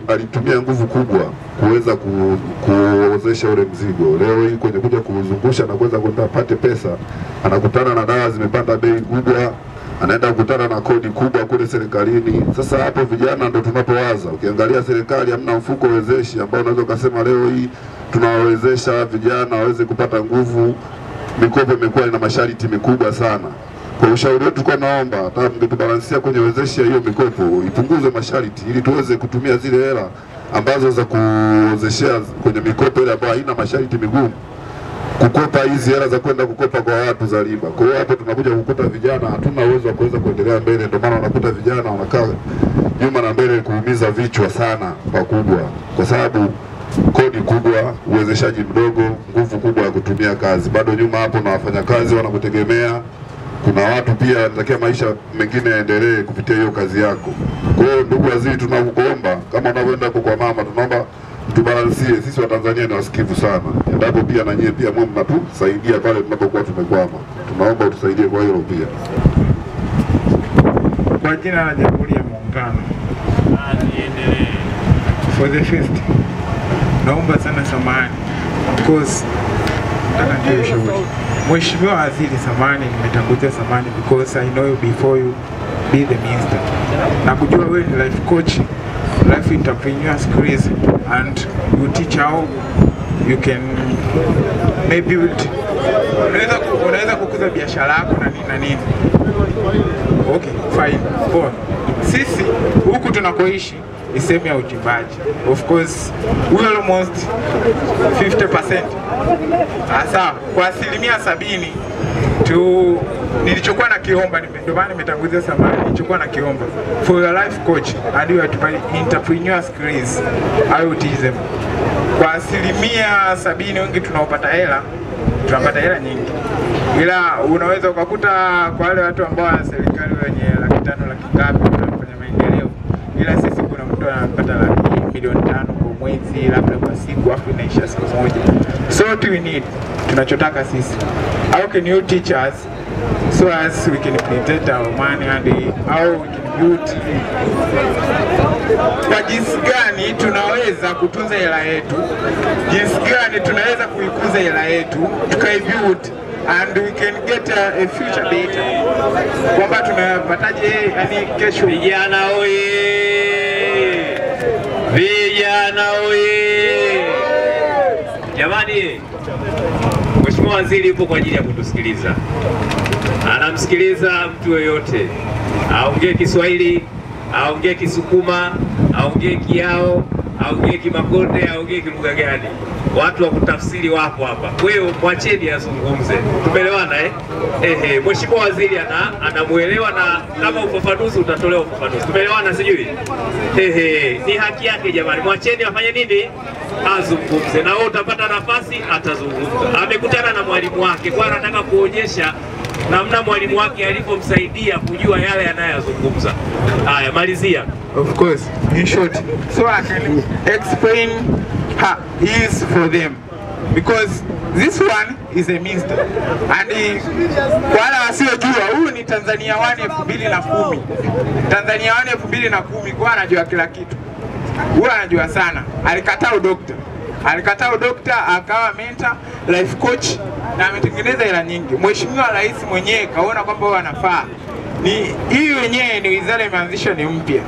alitumia nguvu kubwa kuweza kuozesha ule mzigo. Leo hii kwenye kuja kuzungusha na kuweza kwenda apate pesa, anakutana na dawa zimepanda bei kubwa, anaenda kukutana na kodi kubwa kule serikalini. Sasa hapo vijana ndo tunapowaza. Ukiangalia serikali hamna mfuko wezeshi ambao unaweza kusema leo hii tunawawezesha vijana waweze kupata nguvu. Mikopo imekuwa ina masharti mikubwa sana. Kwa ushauri wetu kwa naomba hata mngetubalansia kwenye wezeshi ya hiyo mikopo, ipunguze masharti ili tuweze kutumia zile hela ambazo za kuwezeshea kwenye mikopo ile ambayo haina masharti migumu, kukopa hizi hela za kwenda kukopa kwa watu za riba. Kwa hiyo hapo tunakuja kukuta vijana hatuna uwezo wa kuweza kuendelea mbele, ndio maana unakuta vijana wanakaa nyuma na mbele kuumiza vichwa sana pakubwa, kwa sababu kodi kubwa, uwezeshaji mdogo, nguvu kubwa ya kutumia kazi. Bado nyuma hapo na wafanyakazi wanakutegemea. Kuna watu pia wanatakia maisha mengine yaendelee kupitia hiyo kazi yako. Kwa hiyo ndugu waziri, tunakuomba kama unavyoenda kwa mama, tunaomba tubalansie. Sisi wa Tanzania ni wasikivu sana. Endapo pia na nyie pia mwe mnatusaidia pale tunapokuwa tumekwama. Tunaomba utusaidie kwa hilo pia. Kwa jina la Jamhuri ya Muungano. For the first, naomba sana samahani. Of course, nataka ndio shauri. Mheshimiwa Waziri, samani nimetangulia samani because I know you before you be the minister. Na kujua wewe ni life coach, life entrepreneur skills, and you teach how you can maybe build. Unaweza kukuza biashara yako na nini. Okay, fine. Poa. Sisi huku tunakoishi ni sehemu ya uchimbaji. Of course, we almost 50%. Asa kwa 70% tu nilichokuwa na kiomba, ndio maana nimetangulia samani, nilichokuwa na kiomba for your life coach and your entrepreneur skills, I will teach them. Kwa 70% wengi tunapata hela nyingi, ila unaweza ukakuta kwa wale watu ambao wa serikali wenye $500,000 ngapi wanafanya maendeleo, ila sisi kuna mtu anapata milioni 5 kwa mwezi, labda kwa siku, afu inaisha siku moja. So what we need, tunachotaka sisi, how can you teach us so as we can protect our money and how we can build, kwa jinsi gani tunaweza kutunza hela yetu, jinsi gani tunaweza kuikuza hela yetu, tukaibuild and we can get a future better, kwamba tunapataje yani kesho. Vijana oye! Vijana oye! Jamani, Mheshimiwa Waziri yupo kwa ajili ya kutusikiliza. Anamsikiliza mtu yoyote, aongee Kiswahili, aongee Kisukuma, aongee Kiao, aongee Kimakonde, aongee kilugha gani. Watu wa kutafsiri wapo hapa. Kwa hiyo mwacheni azungumze. Tumeelewana Mheshimiwa Waziri anamuelewa, na kama ufafanuzi utatolewa ufafanuzi. Tumeelewana sijui? Ni haki yake jamani. Mwacheni afanye nini? Azungumze. Na wewe utapata nafasi atazungumza. Amekutana na mwalimu wake, kwa anataka kuonyesha namna mwalimu wake alipomsaidia kujua yale yanayozungumza. Haya, malizia. Of course, in short, so I can explain how is for them, because this one is a minister, and kwa wale wasiojua, huyu ni Tanzania 2010. Tanzania 2010, kwa anajua kila kitu. Huyu anajua sana. Alikataa udokta, akawa mentor, life coach, na ametengeneza hela nyingi. Mheshimiwa Rais mwenyewe kaona kwamba huyu anafaa. Ni hii wenyewe ni wizara imeanzishwa ni mpya.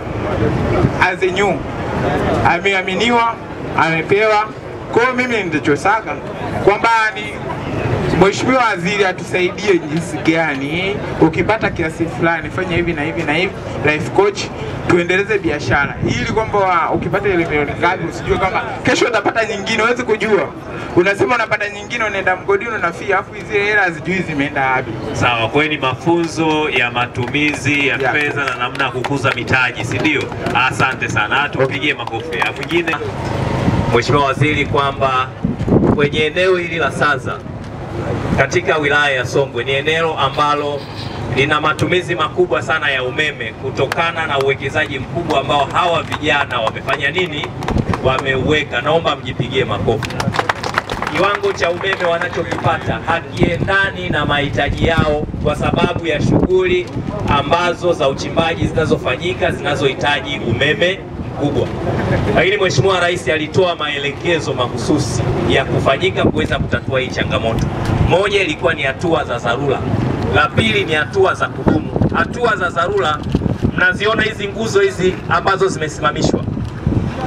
As a new, ameaminiwa, amepewa. Kwa hiyo mimi nitachosaka kwamba ni Mheshimiwa Waziri atusaidie jinsi gani ukipata kiasi fulani fanya hivi na hivi na hivi, life coach, tuendeleze biashara ili kwamba ukipata ile milioni ngapi usijue kama kesho utapata nyingine. Uweze kujua, unasema unapata nyingine, unaenda mgodini na fee, afu hizo hela hazijui zimeenda wapi. Sawa, kwa ni mafunzo ya matumizi ya fedha na namna ya kukuza mitaji, si ndio? Asante sana, tupigie makofi. Mwingine Mheshimiwa Waziri, kwamba kwenye eneo hili la Saza katika wilaya ya Songwe ni eneo ambalo lina matumizi makubwa sana ya umeme kutokana na uwekezaji mkubwa ambao hawa vijana wamefanya nini? Wameuweka. Naomba mjipigie makofi. Kiwango cha umeme wanachokipata hakiendani na mahitaji yao kwa sababu ya shughuli ambazo za uchimbaji zinazofanyika zinazohitaji umeme mkubwa. Lakini Mheshimiwa Rais alitoa maelekezo mahususi ya kufanyika kuweza kutatua hii changamoto. Moja ilikuwa ni hatua za dharura. La pili ni hatua za kudumu. Hatua za dharura, mnaziona hizi nguzo hizi ambazo zimesimamishwa.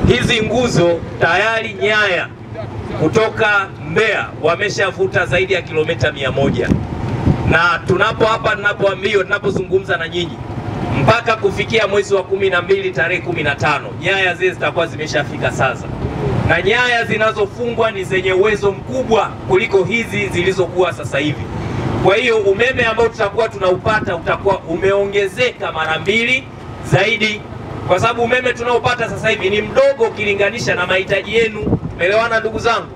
Hizi nguzo tayari nyaya kutoka Mbeya wameshavuta zaidi ya kilomita 100. Na tunapoambiwa, tunapozungumza na nyinyi, mpaka kufikia mwezi wa 12 tarehe 15 nyaya zile zitakuwa zimeshafika sasa, na nyaya zinazofungwa ni zenye uwezo mkubwa kuliko hizi zilizokuwa sasa hivi. Kwa hiyo umeme ambao tutakuwa tunaupata utakuwa umeongezeka mara 2 zaidi, kwa sababu umeme tunaopata sasa hivi ni mdogo ukilinganisha na mahitaji yenu. Umeelewana ndugu zangu?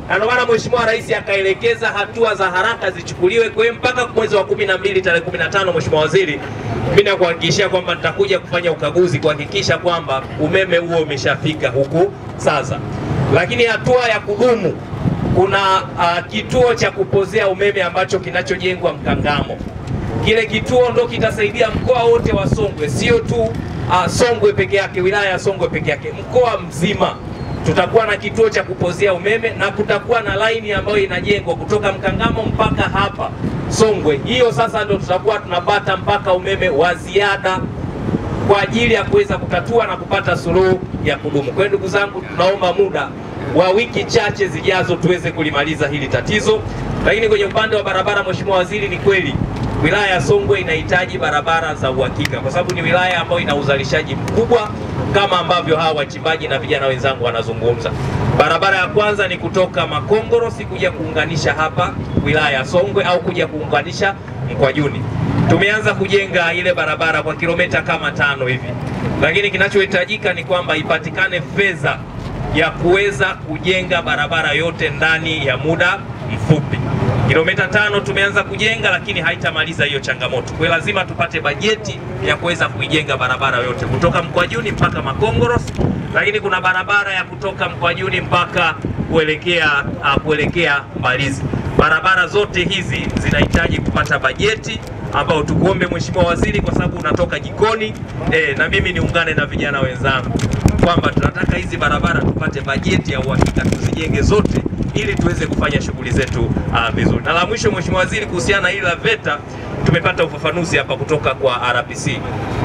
Na ndio maana Mheshimiwa Rais akaelekeza hatua za haraka zichukuliwe. Kwa hiyo mpaka mwezi wa 12 tarehe 15, Mheshimiwa Waziri, mimi nakuhakikishia kwamba nitakuja kufanya ukaguzi kuhakikisha kwamba umeme huo umeshafika huku sasa. Lakini hatua ya kudumu, kuna kituo cha kupozea umeme ambacho kinachojengwa Mkangamo. Kile kituo ndo kitasaidia mkoa wote wa Songwe, sio tu Songwe peke yake, wilaya ya Songwe peke yake, mkoa mzima. tutakuwa na kituo cha kupozea umeme na kutakuwa na laini ambayo inajengwa kutoka Mkangamo mpaka hapa Songwe. Hiyo sasa ndio tutakuwa tunapata mpaka umeme wa ziada kwa ajili ya kuweza kutatua na kupata suluhu ya kudumu. Kwa ndugu zangu, tunaomba muda wa wiki chache zijazo tuweze kulimaliza hili tatizo. Lakini kwenye upande wa barabara, Mheshimiwa Waziri, ni kweli wilaya ya Songwe inahitaji barabara za uhakika kwa sababu ni wilaya ambayo ina uzalishaji mkubwa kama ambavyo hawa wachimbaji na vijana wenzangu wanazungumza. Barabara ya kwanza ni kutoka Makongoro kuja kuunganisha hapa wilaya ya Songwe au kuja kuunganisha Mkwajuni. Tumeanza kujenga ile barabara kwa kilomita kama 5 hivi. Lakini kinachohitajika ni kwamba ipatikane fedha ya kuweza kujenga barabara yote ndani ya muda mfupi. Kilomita 5 tumeanza kujenga, lakini haitamaliza hiyo changamoto. Kwa lazima tupate bajeti ya kuweza kuijenga barabara yote kutoka Mkwajuni mpaka Makongoro, lakini kuna barabara ya kutoka Mkwajuni mpaka kuelekea Mbalizi. Barabara zote hizi zinahitaji kupata bajeti ambao tukuombe Mheshimiwa Waziri, kwa sababu unatoka jikoni na mimi niungane na vijana wenzangu kwamba tunataka hizi barabara tupate bajeti ya uhakika tuzijenge zote ili tuweze kufanya shughuli zetu vizuri. Na la mwisho, Mheshimiwa Waziri, kuhusiana na ile VETA, tumepata ufafanuzi hapa kutoka kwa RPC.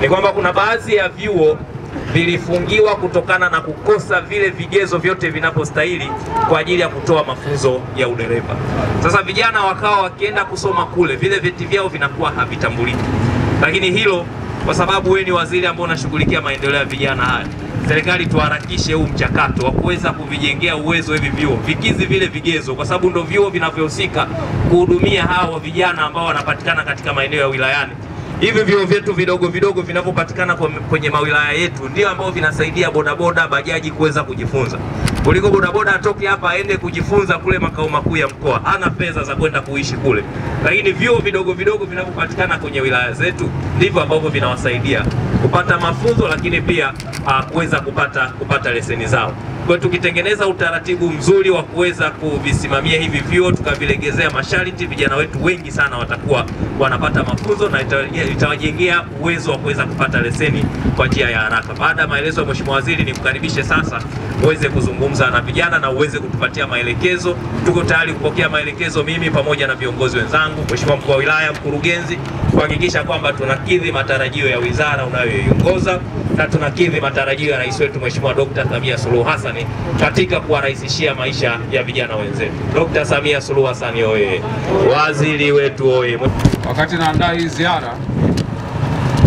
Ni kwamba kuna baadhi ya vyuo vilifungiwa kutokana na kukosa vile vigezo vyote vinapostahili kwa ajili ya kutoa mafunzo ya udereva. Sasa vijana wakawa wakienda kusoma kule, vile vyeti vyao vinakuwa havitambuliki. Lakini hilo, kwa sababu wewe ni waziri ambao unashughulikia maendeleo ya vijana haya, serikali tuharakishe huu mchakato wa kuweza kuvijengea uwezo hivi vyuo vikizi vile vigezo, kwa sababu ndio vyuo vinavyohusika kuhudumia hawa vijana ambao wanapatikana katika maeneo ya wilayani. Hivi vyuo vyetu vidogo vidogo vinavyopatikana kwenye mawilaya yetu ndio ambao vinasaidia bodaboda, bajaji kuweza kujifunza. Kuliko bodaboda atoke hapa aende kujifunza kule makao makuu ya mkoa, hana pesa za kwenda kuishi kule. Lakini vyuo vidogo vidogo vinavyopatikana kwenye wilaya zetu ndivyo ambavyo vinawasaidia kupata mafunzo, lakini pia kuweza kupata leseni zao. Kwa tukitengeneza utaratibu mzuri wa kuweza kuvisimamia hivi vyuo, tukavilegezea masharti, vijana wetu wengi sana watakuwa wanapata mafunzo na itawajengea uwezo wa kuweza kupata leseni kwa njia ya haraka. Baada ya maelezo ya Mheshimiwa Waziri, nikukaribishe sasa uweze kuzungumza na vijana na uweze kutupatia maelekezo. Tuko tayari kupokea maelekezo, mimi pamoja na viongozi wenzangu, Mheshimiwa Mkuu wa Wilaya, mkurugenzi, kuhakikisha kwamba tunakidhi matarajio ya wizara unayoiongoza na tunakidhi matarajio ya rais wetu Mheshimiwa Dr. Samia Suluhu Hassan katika kuwarahisishia maisha ya vijana wenzetu. Dr. Samia Suluhu Hassan oye! Waziri wetu oye! Wakati naandaa hii ziara,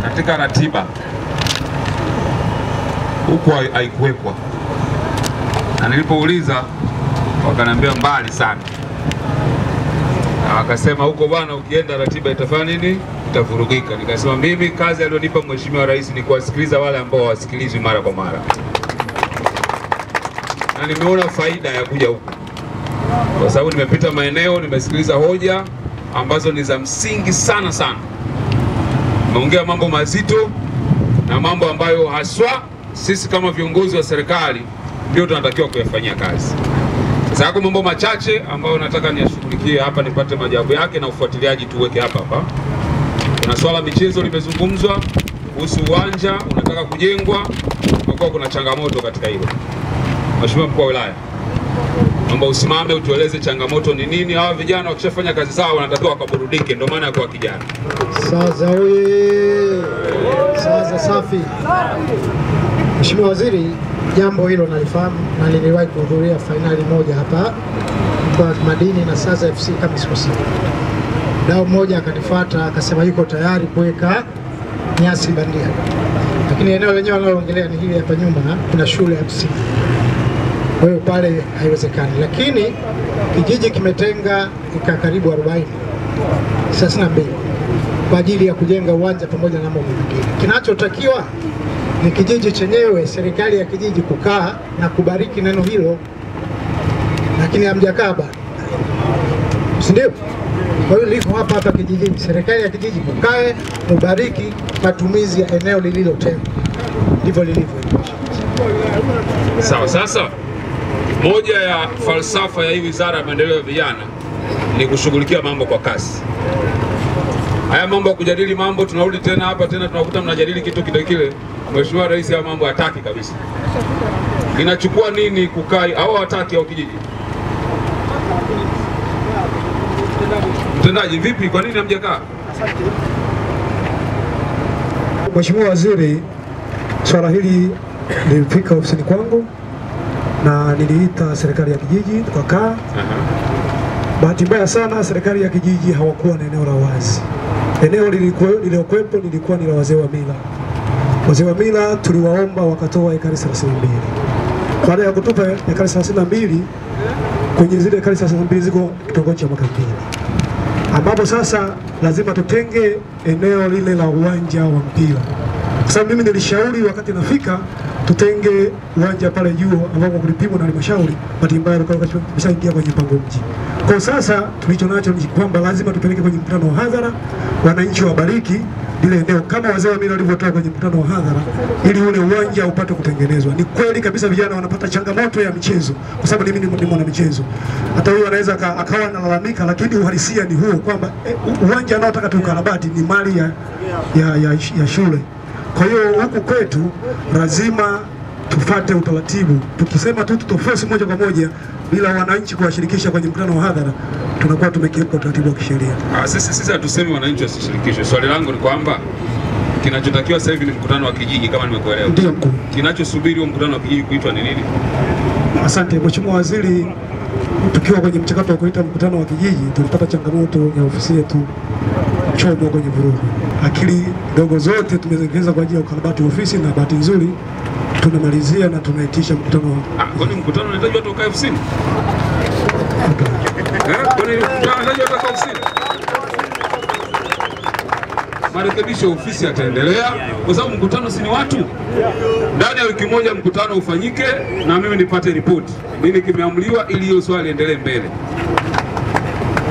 katika ratiba huko haikuwekwa, na nilipouliza wakaniambia mbali sana, na wakasema huko bwana, ukienda ratiba itafanya nini? Itavurugika. Nikasema mimi kazi alionipa Mheshimiwa Rais ni kuwasikiliza wale ambao hawasikilizwi mara kwa mara, na nimeona faida ya kuja huku kwa sababu nimepita maeneo, nimesikiliza hoja ambazo ni za msingi sana sana. Nimeongea mambo mazito na mambo ambayo haswa sisi kama viongozi wa serikali ndio tunatakiwa kuyafanyia kazi. Sasa yako mambo machache ambayo nataka niyashughulikie hapa, nipate majawabu yake na ufuatiliaji tuweke hapa. Kuna swala michezo limezungumzwa kuhusu uwanja unataka kujengwa, kwa kuna changamoto katika hilo. Mheshimiwa Mkuu wa Wilaya, naomba usimame utueleze changamoto ni nini. Hawa vijana wakishafanya kazi zao wanatakiwa wakaburudike, ndio maana ya kuwa kijana. Sasa oye! Sasa safi. Mheshimiwa Waziri, jambo hilo nalifahamu na niliwahi kuhudhuria fainali moja hapa kwa Madini na Sasa FC kama sikosei. Dau mmoja akanifuata akasema yuko tayari kuweka nyasi bandia, lakini eneo lenyewe analoongelea ni hili hapa nyuma, kuna shule ya msingi, kwa hiyo pale haiwezekani. Lakini kijiji kimetenga eka karibu 32 kwa ajili ya kujenga uwanja pamoja na mambo mengine. Kinachotakiwa ni kijiji chenyewe, serikali ya kijiji kukaa na kubariki neno hilo, lakini hamjakaa bado, si ndio? Kwa hiyo liko hapa kijijini, serikali ya kijiji kukae mubariki matumizi ya eneo lililotengwa, ndivyo lilivyo. Sawa. Sasa moja ya falsafa ya hii Wizara ya Maendeleo ya Vijana ni kushughulikia mambo kwa kasi. Haya mambo ya kujadili mambo, tunarudi tena hapa tena tunakuta mnajadili kitu kile kile. Mheshimiwa Rais haya mambo hataki kabisa. Inachukua nini kukai au wataki au kijiji? Mtendaji vipi, kwa nini hamjakaa? Mheshimiwa Waziri, swala hili lilifika ofisini kwangu na niliita serikali ya kijiji tukakaa. Bahati mbaya sana serikali ya kijiji hawakuwa na eneo la wazi. Eneo lililokuwepo lilikuwa ni la wazee wa mila. Wazee wa mila tuliwaomba wakatoa ekari 32. Baada ya kutupa ekari 32, kwenye zile ekari 32 ziko kitongoji cha Makambini, ambapo sasa lazima tutenge eneo lile la uwanja wa mpira. Kwa sababu mimi nilishauri wakati nafika tutenge uwanja pale juu ambapo kulipimwa na halmashauri, bahati mbaya tumeshaingia kwenye mpango mji. Kwa sasa tulicho nacho ni kwamba lazima tupeleke kwenye mkutano wa hadhara, wananchi wabariki ile eneo kama wazee wa mila walivyotoa kwenye mkutano wa hadhara, ili ule uwanja upate kutengenezwa. Ni kweli kabisa vijana wanapata changamoto ya michezo, kwa sababu mimi ni mwana michezo. Hata huyo anaweza akawa analalamika, lakini uhalisia ni huo kwamba uwanja anaotaka tukarabati ni mali ya shule. Kwa hiyo huku kwetu lazima tufate utaratibu. Tukisema tu tutoforce moja kwa moja bila wananchi kuwashirikisha kwenye mkutano wa hadhara, tunakuwa tumekiuka utaratibu wa kisheria. Sisi hatusemi wananchi wasishirikishwe. Swali langu ni kwamba kinachotakiwa sasa hivi ni mkutano wa kijiji, kama nimekuelewa. Ndio mkuu. Kinachosubiri huo mkutano wa kijiji kuitwa ni nini? Asante Mheshimiwa Waziri, tukiwa kwenye mchakato wa kuita mkutano wa kijiji tulipata changamoto ya ofisi yetu chomwa kwenye vurugu. Akili ndogo zote tumezielekeza kwa ajili ya ukarabati wa ofisi, na bahati nzuri tunamalizia na tunaitisha mkutano wa... Kwani mkutano unahitaji watu wakae ofisini? Kwani mkutano unahitaji watu wakae ofisini? Marekebisho ya ofisi yataendelea kwa sababu mkutano si ni watu. Ndani ya wiki moja mkutano ufanyike na mimi nipate ripoti nini kimeamuliwa, ili hiyo swali endelee mbele.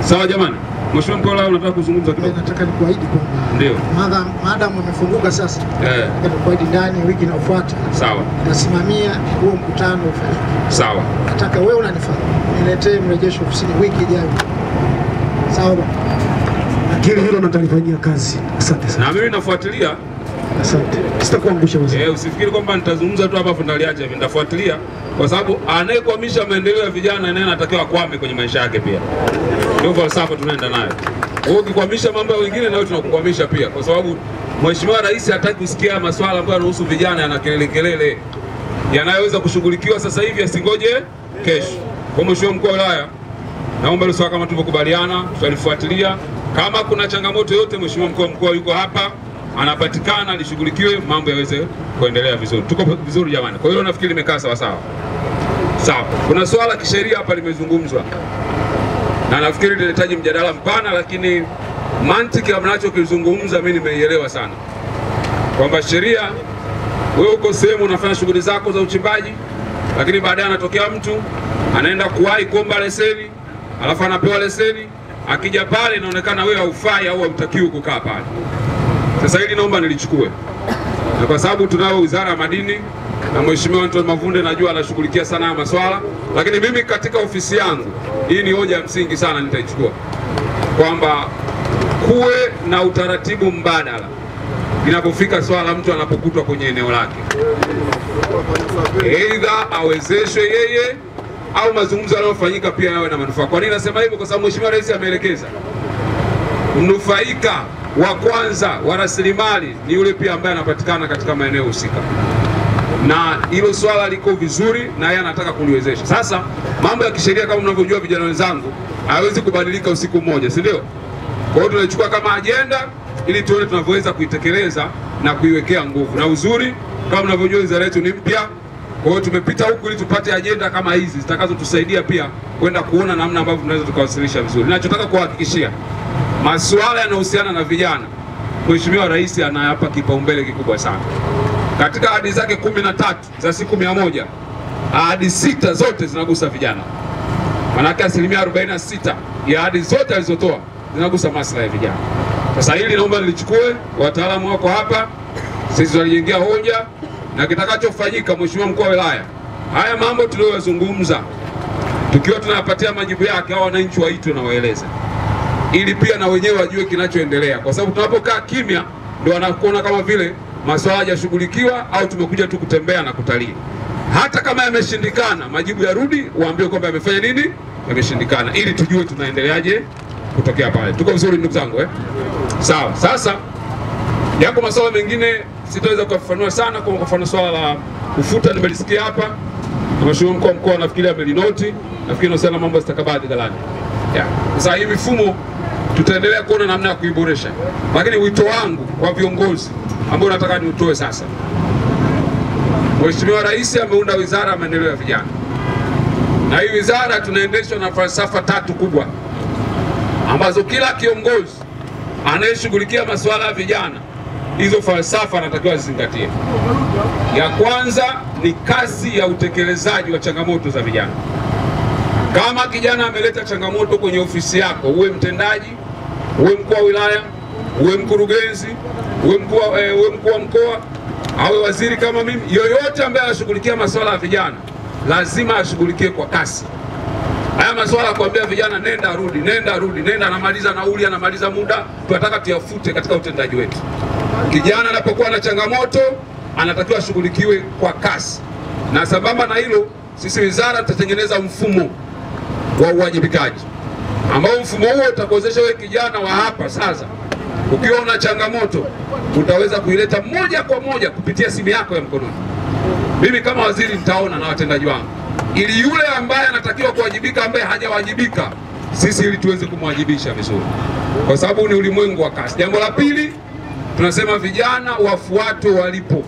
Sawa jamani? Mheshimiwa Mkuu, unataka kuzungumza kidogo? Nataka nikuahidi kwamba ndio maadamu wamefunguka sasa, nikuahidi ndani wiki inayofuata sawa, nasimamia huo mkutano ufanyike. Sawa. Nataka wewe unanifanya niletee mrejesho ofisini wiki ijayo. Sawa. Lakini hilo natalifanyia kazi. Asante sana. Na mimi nafuatilia. Asante. Sitakuangusha Waziri. Usifikiri kwamba nitazungumza tu hapa afu ndaliacha hivi. Nitafuatilia kwa sababu anayekwamisha maendeleo ya vijana naye anatakiwa kwame kwenye maisha yake pia. Ndio falsafa tunaenda nayo. Wewe ukikwamisha mambo ya wengine nayo tunakukwamisha pia, kwa sababu Mheshimiwa Rais hataki kusikia masuala ambayo yanahusu vijana yana kelele yanayoweza kushughulikiwa sasa hivi, asingoje kesho. Kwa Mheshimiwa Mkuu wa Wilaya, naomba ile swala kama tulivyokubaliana tutalifuatilia. Kama kuna changamoto yote, Mheshimiwa Mkuu wa Mkoa yuko hapa, anapatikana, lishughulikiwe, mambo yaweze kuendelea vizuri. Tuko vizuri jamani. Kwa hiyo nafikiri limekaa sawa sawa. Sawa. Kuna swala kisheria hapa limezungumzwa, na nafikiri linahitaji mjadala mpana, lakini mantiki mnachokizungumza mimi nimeielewa sana, kwamba sheria, wewe uko sehemu unafanya shughuli zako za uchimbaji, lakini baadaye anatokea mtu anaenda kuwahi kuomba leseni, alafu anapewa leseni, akija pale inaonekana wewe haufai au hutakiwi kukaa pale. Sasa hili naomba nilichukue, na kwa sababu tunao Wizara ya Madini na Mheshimiwa Anton Mavunde najua anashughulikia sana haya masuala, lakini mimi katika ofisi yangu hii ni hoja ya msingi sana, nitaichukua kwamba kuwe na utaratibu mbadala inapofika swala mtu anapokutwa kwenye eneo lake, aidha awezeshwe yeye au mazungumzo yanayofanyika pia yawe na manufaa. Kwa nini nasema hivyo? Kwa sababu Mheshimiwa Rais ameelekeza mnufaika wa kwanza wa rasilimali ni yule pia ambaye anapatikana katika maeneo husika, na hilo swala liko vizuri na yeye anataka kuliwezesha. Sasa mambo ya kisheria kama mnavyojua vijana wenzangu, haiwezi kubadilika usiku mmoja, si ndio? Kwa hiyo tunachukua kama ajenda ili tuone tunavyoweza kuitekeleza na kuiwekea nguvu, na uzuri kama mnavyojua wizara yetu ni mpya. Kwa hiyo tumepita huku ili tupate ajenda kama hizi zitakazotusaidia pia kwenda kuona namna ambavyo tunaweza tukawasilisha vizuri. Ninachotaka kuhakikishia, masuala yanayohusiana na vijana, Mheshimiwa Rais anayapa kipaumbele kikubwa sana. Katika ahadi zake 13 za siku 100, ahadi 6 zote zinagusa vijana. Maanake 46% ya ahadi zote alizotoa zinagusa maslahi ya vijana. Sasa hili naomba nilichukue, wataalamu wako hapa, sisi tunalijengea hoja, na kitakachofanyika Mheshimiwa Mkuu wa Wilaya, haya mambo tuliyozungumza tukiwa tunayapatia majibu yake, hao wananchi waitwe na waeleze, ili pia na wenyewe wajue kinachoendelea, kwa sababu tunapokaa kimya ndio wanakuona kama vile masuala hayajashughulikiwa au tumekuja tu kutembea na kutalii. hata kama yameshindikana, majibu yarudi, uambie kwamba yamefanya nini, yameshindikana, ili tujue tunaendeleaje kutokea pale. Tuko vizuri ndugu zangu eh? Sawa. Sasa yako masuala mengine sitaweza kufafanua sana, kwa mfano swala la kufuta nimelisikia hapa. Na Mheshimiwa mkuu wa mkoa nafikiri amelinoti, nafikiri sana mambo ya stakabadhi ghalani. Sasa hii mifumo tutaendelea kuona namna ya kuiboresha. Lakini wito wangu kwa viongozi ambao nataka niutoe sasa. Mheshimiwa Rais ameunda Wizara ya Maendeleo ya Vijana. Na hii wizara tunaendeshwa na falsafa tatu kubwa ambazo kila kiongozi anayeshughulikia masuala ya vijana hizo falsafa anatakiwa zizingatie. Ya kwanza ni kasi ya utekelezaji wa changamoto za vijana. Kama kijana ameleta changamoto kwenye ofisi yako, uwe mtendaji, uwe mkuu wa wilaya, uwe mkurugenzi, uwe mkuu wa mkoa, awe waziri kama mimi, yoyote ambaye anashughulikia masuala ya vijana lazima ashughulikie kwa kasi. Haya masuala ya kuambia vijana nenda rudi, nenda rudi, nenda, anamaliza nauli, anamaliza muda, tunataka tuyafute katika utendaji wetu. Kijana anapokuwa na changamoto anatakiwa ashughulikiwe kwa kasi. Na sambamba na hilo, sisi wizara tutatengeneza mfumo wa uwajibikaji, ambao mfumo huo utakuwezesha wewe kijana wa hapa sasa, ukiwa una changamoto utaweza kuileta moja kwa moja kupitia simu yako ya mkononi. Mimi kama waziri nitaona na watendaji wangu, ili yule ambaye anatakiwa kuwajibika, ambaye hajawajibika, sisi ili tuweze kumwajibisha vizuri, kwa sababu ni ulimwengu wa kasi. Jambo la pili, tunasema vijana wafuate walipo.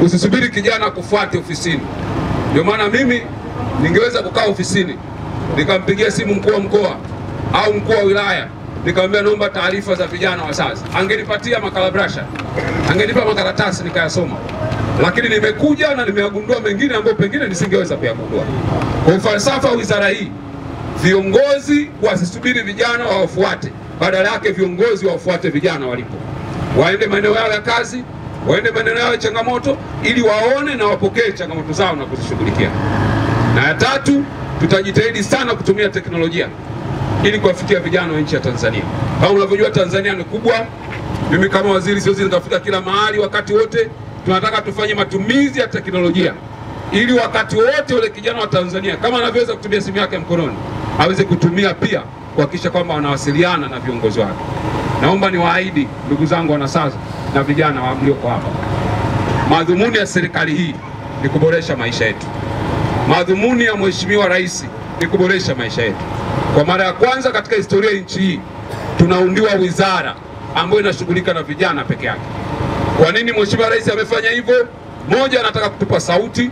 Usisubiri kijana kufuate ofisini. Ndio maana mimi ningeweza kukaa ofisini nikampigia simu mkuu wa mkoa au mkuu wa wilaya nikamwambia naomba taarifa za vijana wa sasa. Angenipatia makalabrasha, angenipa makaratasi nikayasoma. Lakini nimekuja na nimeyagundua mengine ambayo pengine nisingeweza kuyagundua. Kwa falsafa wizara hii, viongozi wasisubiri vijana wawafuate, badala yake viongozi wafuate vijana walipo. Waende maeneo yao ya kazi, waende maeneo yao ya changamoto, ili waone na wapokee changamoto zao na kuzishughulikia. Na ya tatu, tutajitahidi sana kutumia teknolojia ili kuwafikia vijana wa nchi ya Tanzania. Kama unavyojua Tanzania ni kubwa. Mimi kama waziri siwezi nikafika kila mahali wakati wote. Tunataka tufanye matumizi ya teknolojia ili wakati wote ule kijana wa Tanzania kama anavyoweza kutumia simu yake mkononi aweze kutumia pia kuhakikisha kwamba wanawasiliana na viongozi wake. Naomba niwaahidi ndugu zangu wanasaza na vijana wa mlioko hapa, madhumuni ya serikali hii ni kuboresha maisha yetu. Madhumuni ya Mheshimiwa Rais ni kuboresha maisha yetu. Kwa mara ya kwanza katika historia ya nchi hii tunaundiwa wizara ambayo inashughulika na vijana peke yake. Kwa nini Mheshimiwa Rais amefanya hivyo? Moja, anataka kutupa sauti.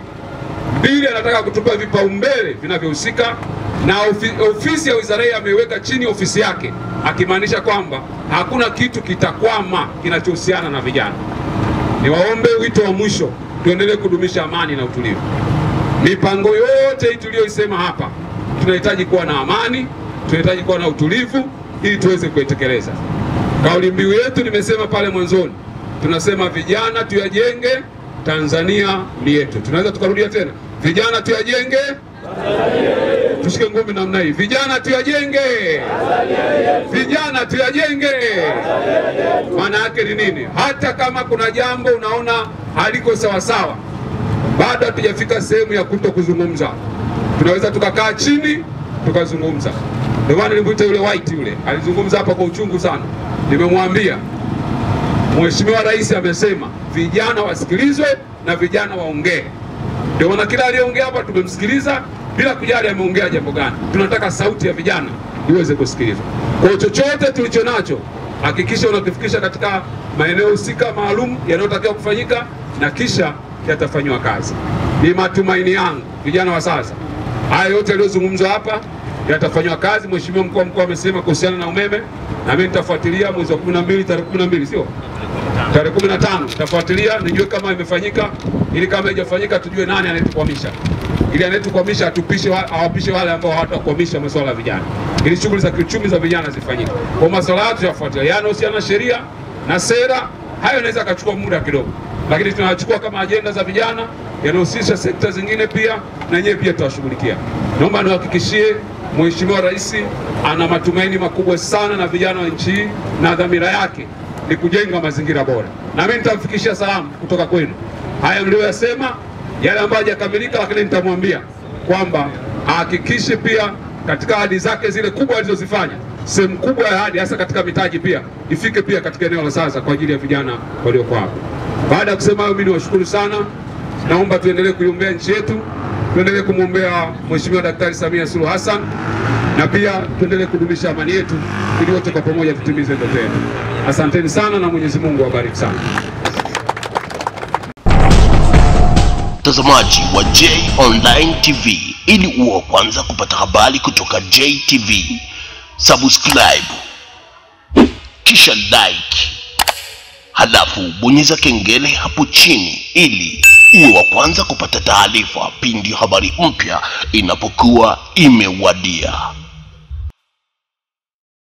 Mbili, anataka kutupa vipaumbele vinavyohusika. Na ofisi ya wizara hii ameiweka chini ofisi yake, akimaanisha kwamba hakuna kitu kitakwama kinachohusiana na vijana. Niwaombe wito wa mwisho, tuendelee kudumisha amani na utulivu. Mipango yote hii tuliyoisema hapa, tunahitaji kuwa na amani, tunahitaji kuwa na utulivu ili tuweze kuitekeleza. Kauli mbiu yetu nimesema pale mwanzoni, tunasema vijana tuyajenge Tanzania ni yetu. Tunaweza tukarudia tena, vijana tuyajenge Tanzania. Tushike ngumi namna hii, vijana tuyajenge Tanzania, vijana tuyajenge Tanzania. Maana yake ni nini? Hata kama kuna jambo unaona haliko sawa sawa, bado hatujafika sehemu ya kuto kuzungumza, tunaweza tukakaa chini tukazungumza. Ndio maana nilimuita yule white yule, alizungumza hapa kwa uchungu sana. Nimemwambia Mheshimiwa Rais amesema vijana wasikilizwe na vijana waongee. Ndio maana kila aliyeongea hapa tumemsikiliza bila kujali ameongea jambo gani. Tunataka sauti ya vijana iweze kusikilizwa. Kwa chochote tulicho nacho, hakikisha unakifikisha katika maeneo husika maalum yanayotakiwa kufanyika na kisha yatafanywa kazi. Ni matumaini yangu vijana wa sasa, haya yote yaliyozungumzwa hapa yatafanywa kazi. Mheshimiwa mkuu wa mkoa amesema kuhusiana na umeme, na mimi nitafuatilia mwezi wa 12 tarehe 12 sio? Tarehe 15 nitafuatilia nijue kama imefanyika, ili kama haijafanyika tujue nani anayetukwamisha. Ili anayetukwamisha awapishe wale ambao hawatakwamisha masuala ya vijana. Ili shughuli za kiuchumi za vijana zifanyike. Kwa masuala yetu yafuatilia yanayohusiana na sheria na sera, hayo yanaweza kuchukua muda kidogo. Lakini tunachukua kama ajenda za vijana yanahusisha sekta zingine pia, na nyewe pia tutashughulikia. Naomba niwahakikishie Mheshimiwa Rais ana matumaini makubwa sana na vijana wa nchi hii, na dhamira yake ni kujenga mazingira bora. Na mimi nitamfikishia salamu kutoka kwenu. Haya mlioyasema yale ambayo hajakamilika, lakini nitamwambia kwamba ahakikishe pia katika ahadi zake zile kubwa alizozifanya, sehemu kubwa ya ahadi hasa katika mitaji pia ifike pia katika eneo la sasa kwa ajili ya vijana walioko hapa. Baada ya kusema hayo, mimi niwashukuru sana. Naomba tuendelee kuiombea nchi yetu, tuendelee kumwombea Mheshimiwa Daktari Samia Suluhu Hassan, na pia tuendelee kudumisha amani yetu ili wote kwa pamoja tutimize ndoto yetu. Asanteni sana na Mwenyezi Mungu awabariki sana. Mtazamaji wa J Online TV, ili uwe kwanza kupata habari kutoka JTV, subscribe kisha like, halafu bonyeza kengele hapo chini ili uwe wa kwanza kupata taarifa pindi habari mpya inapokuwa imewadia.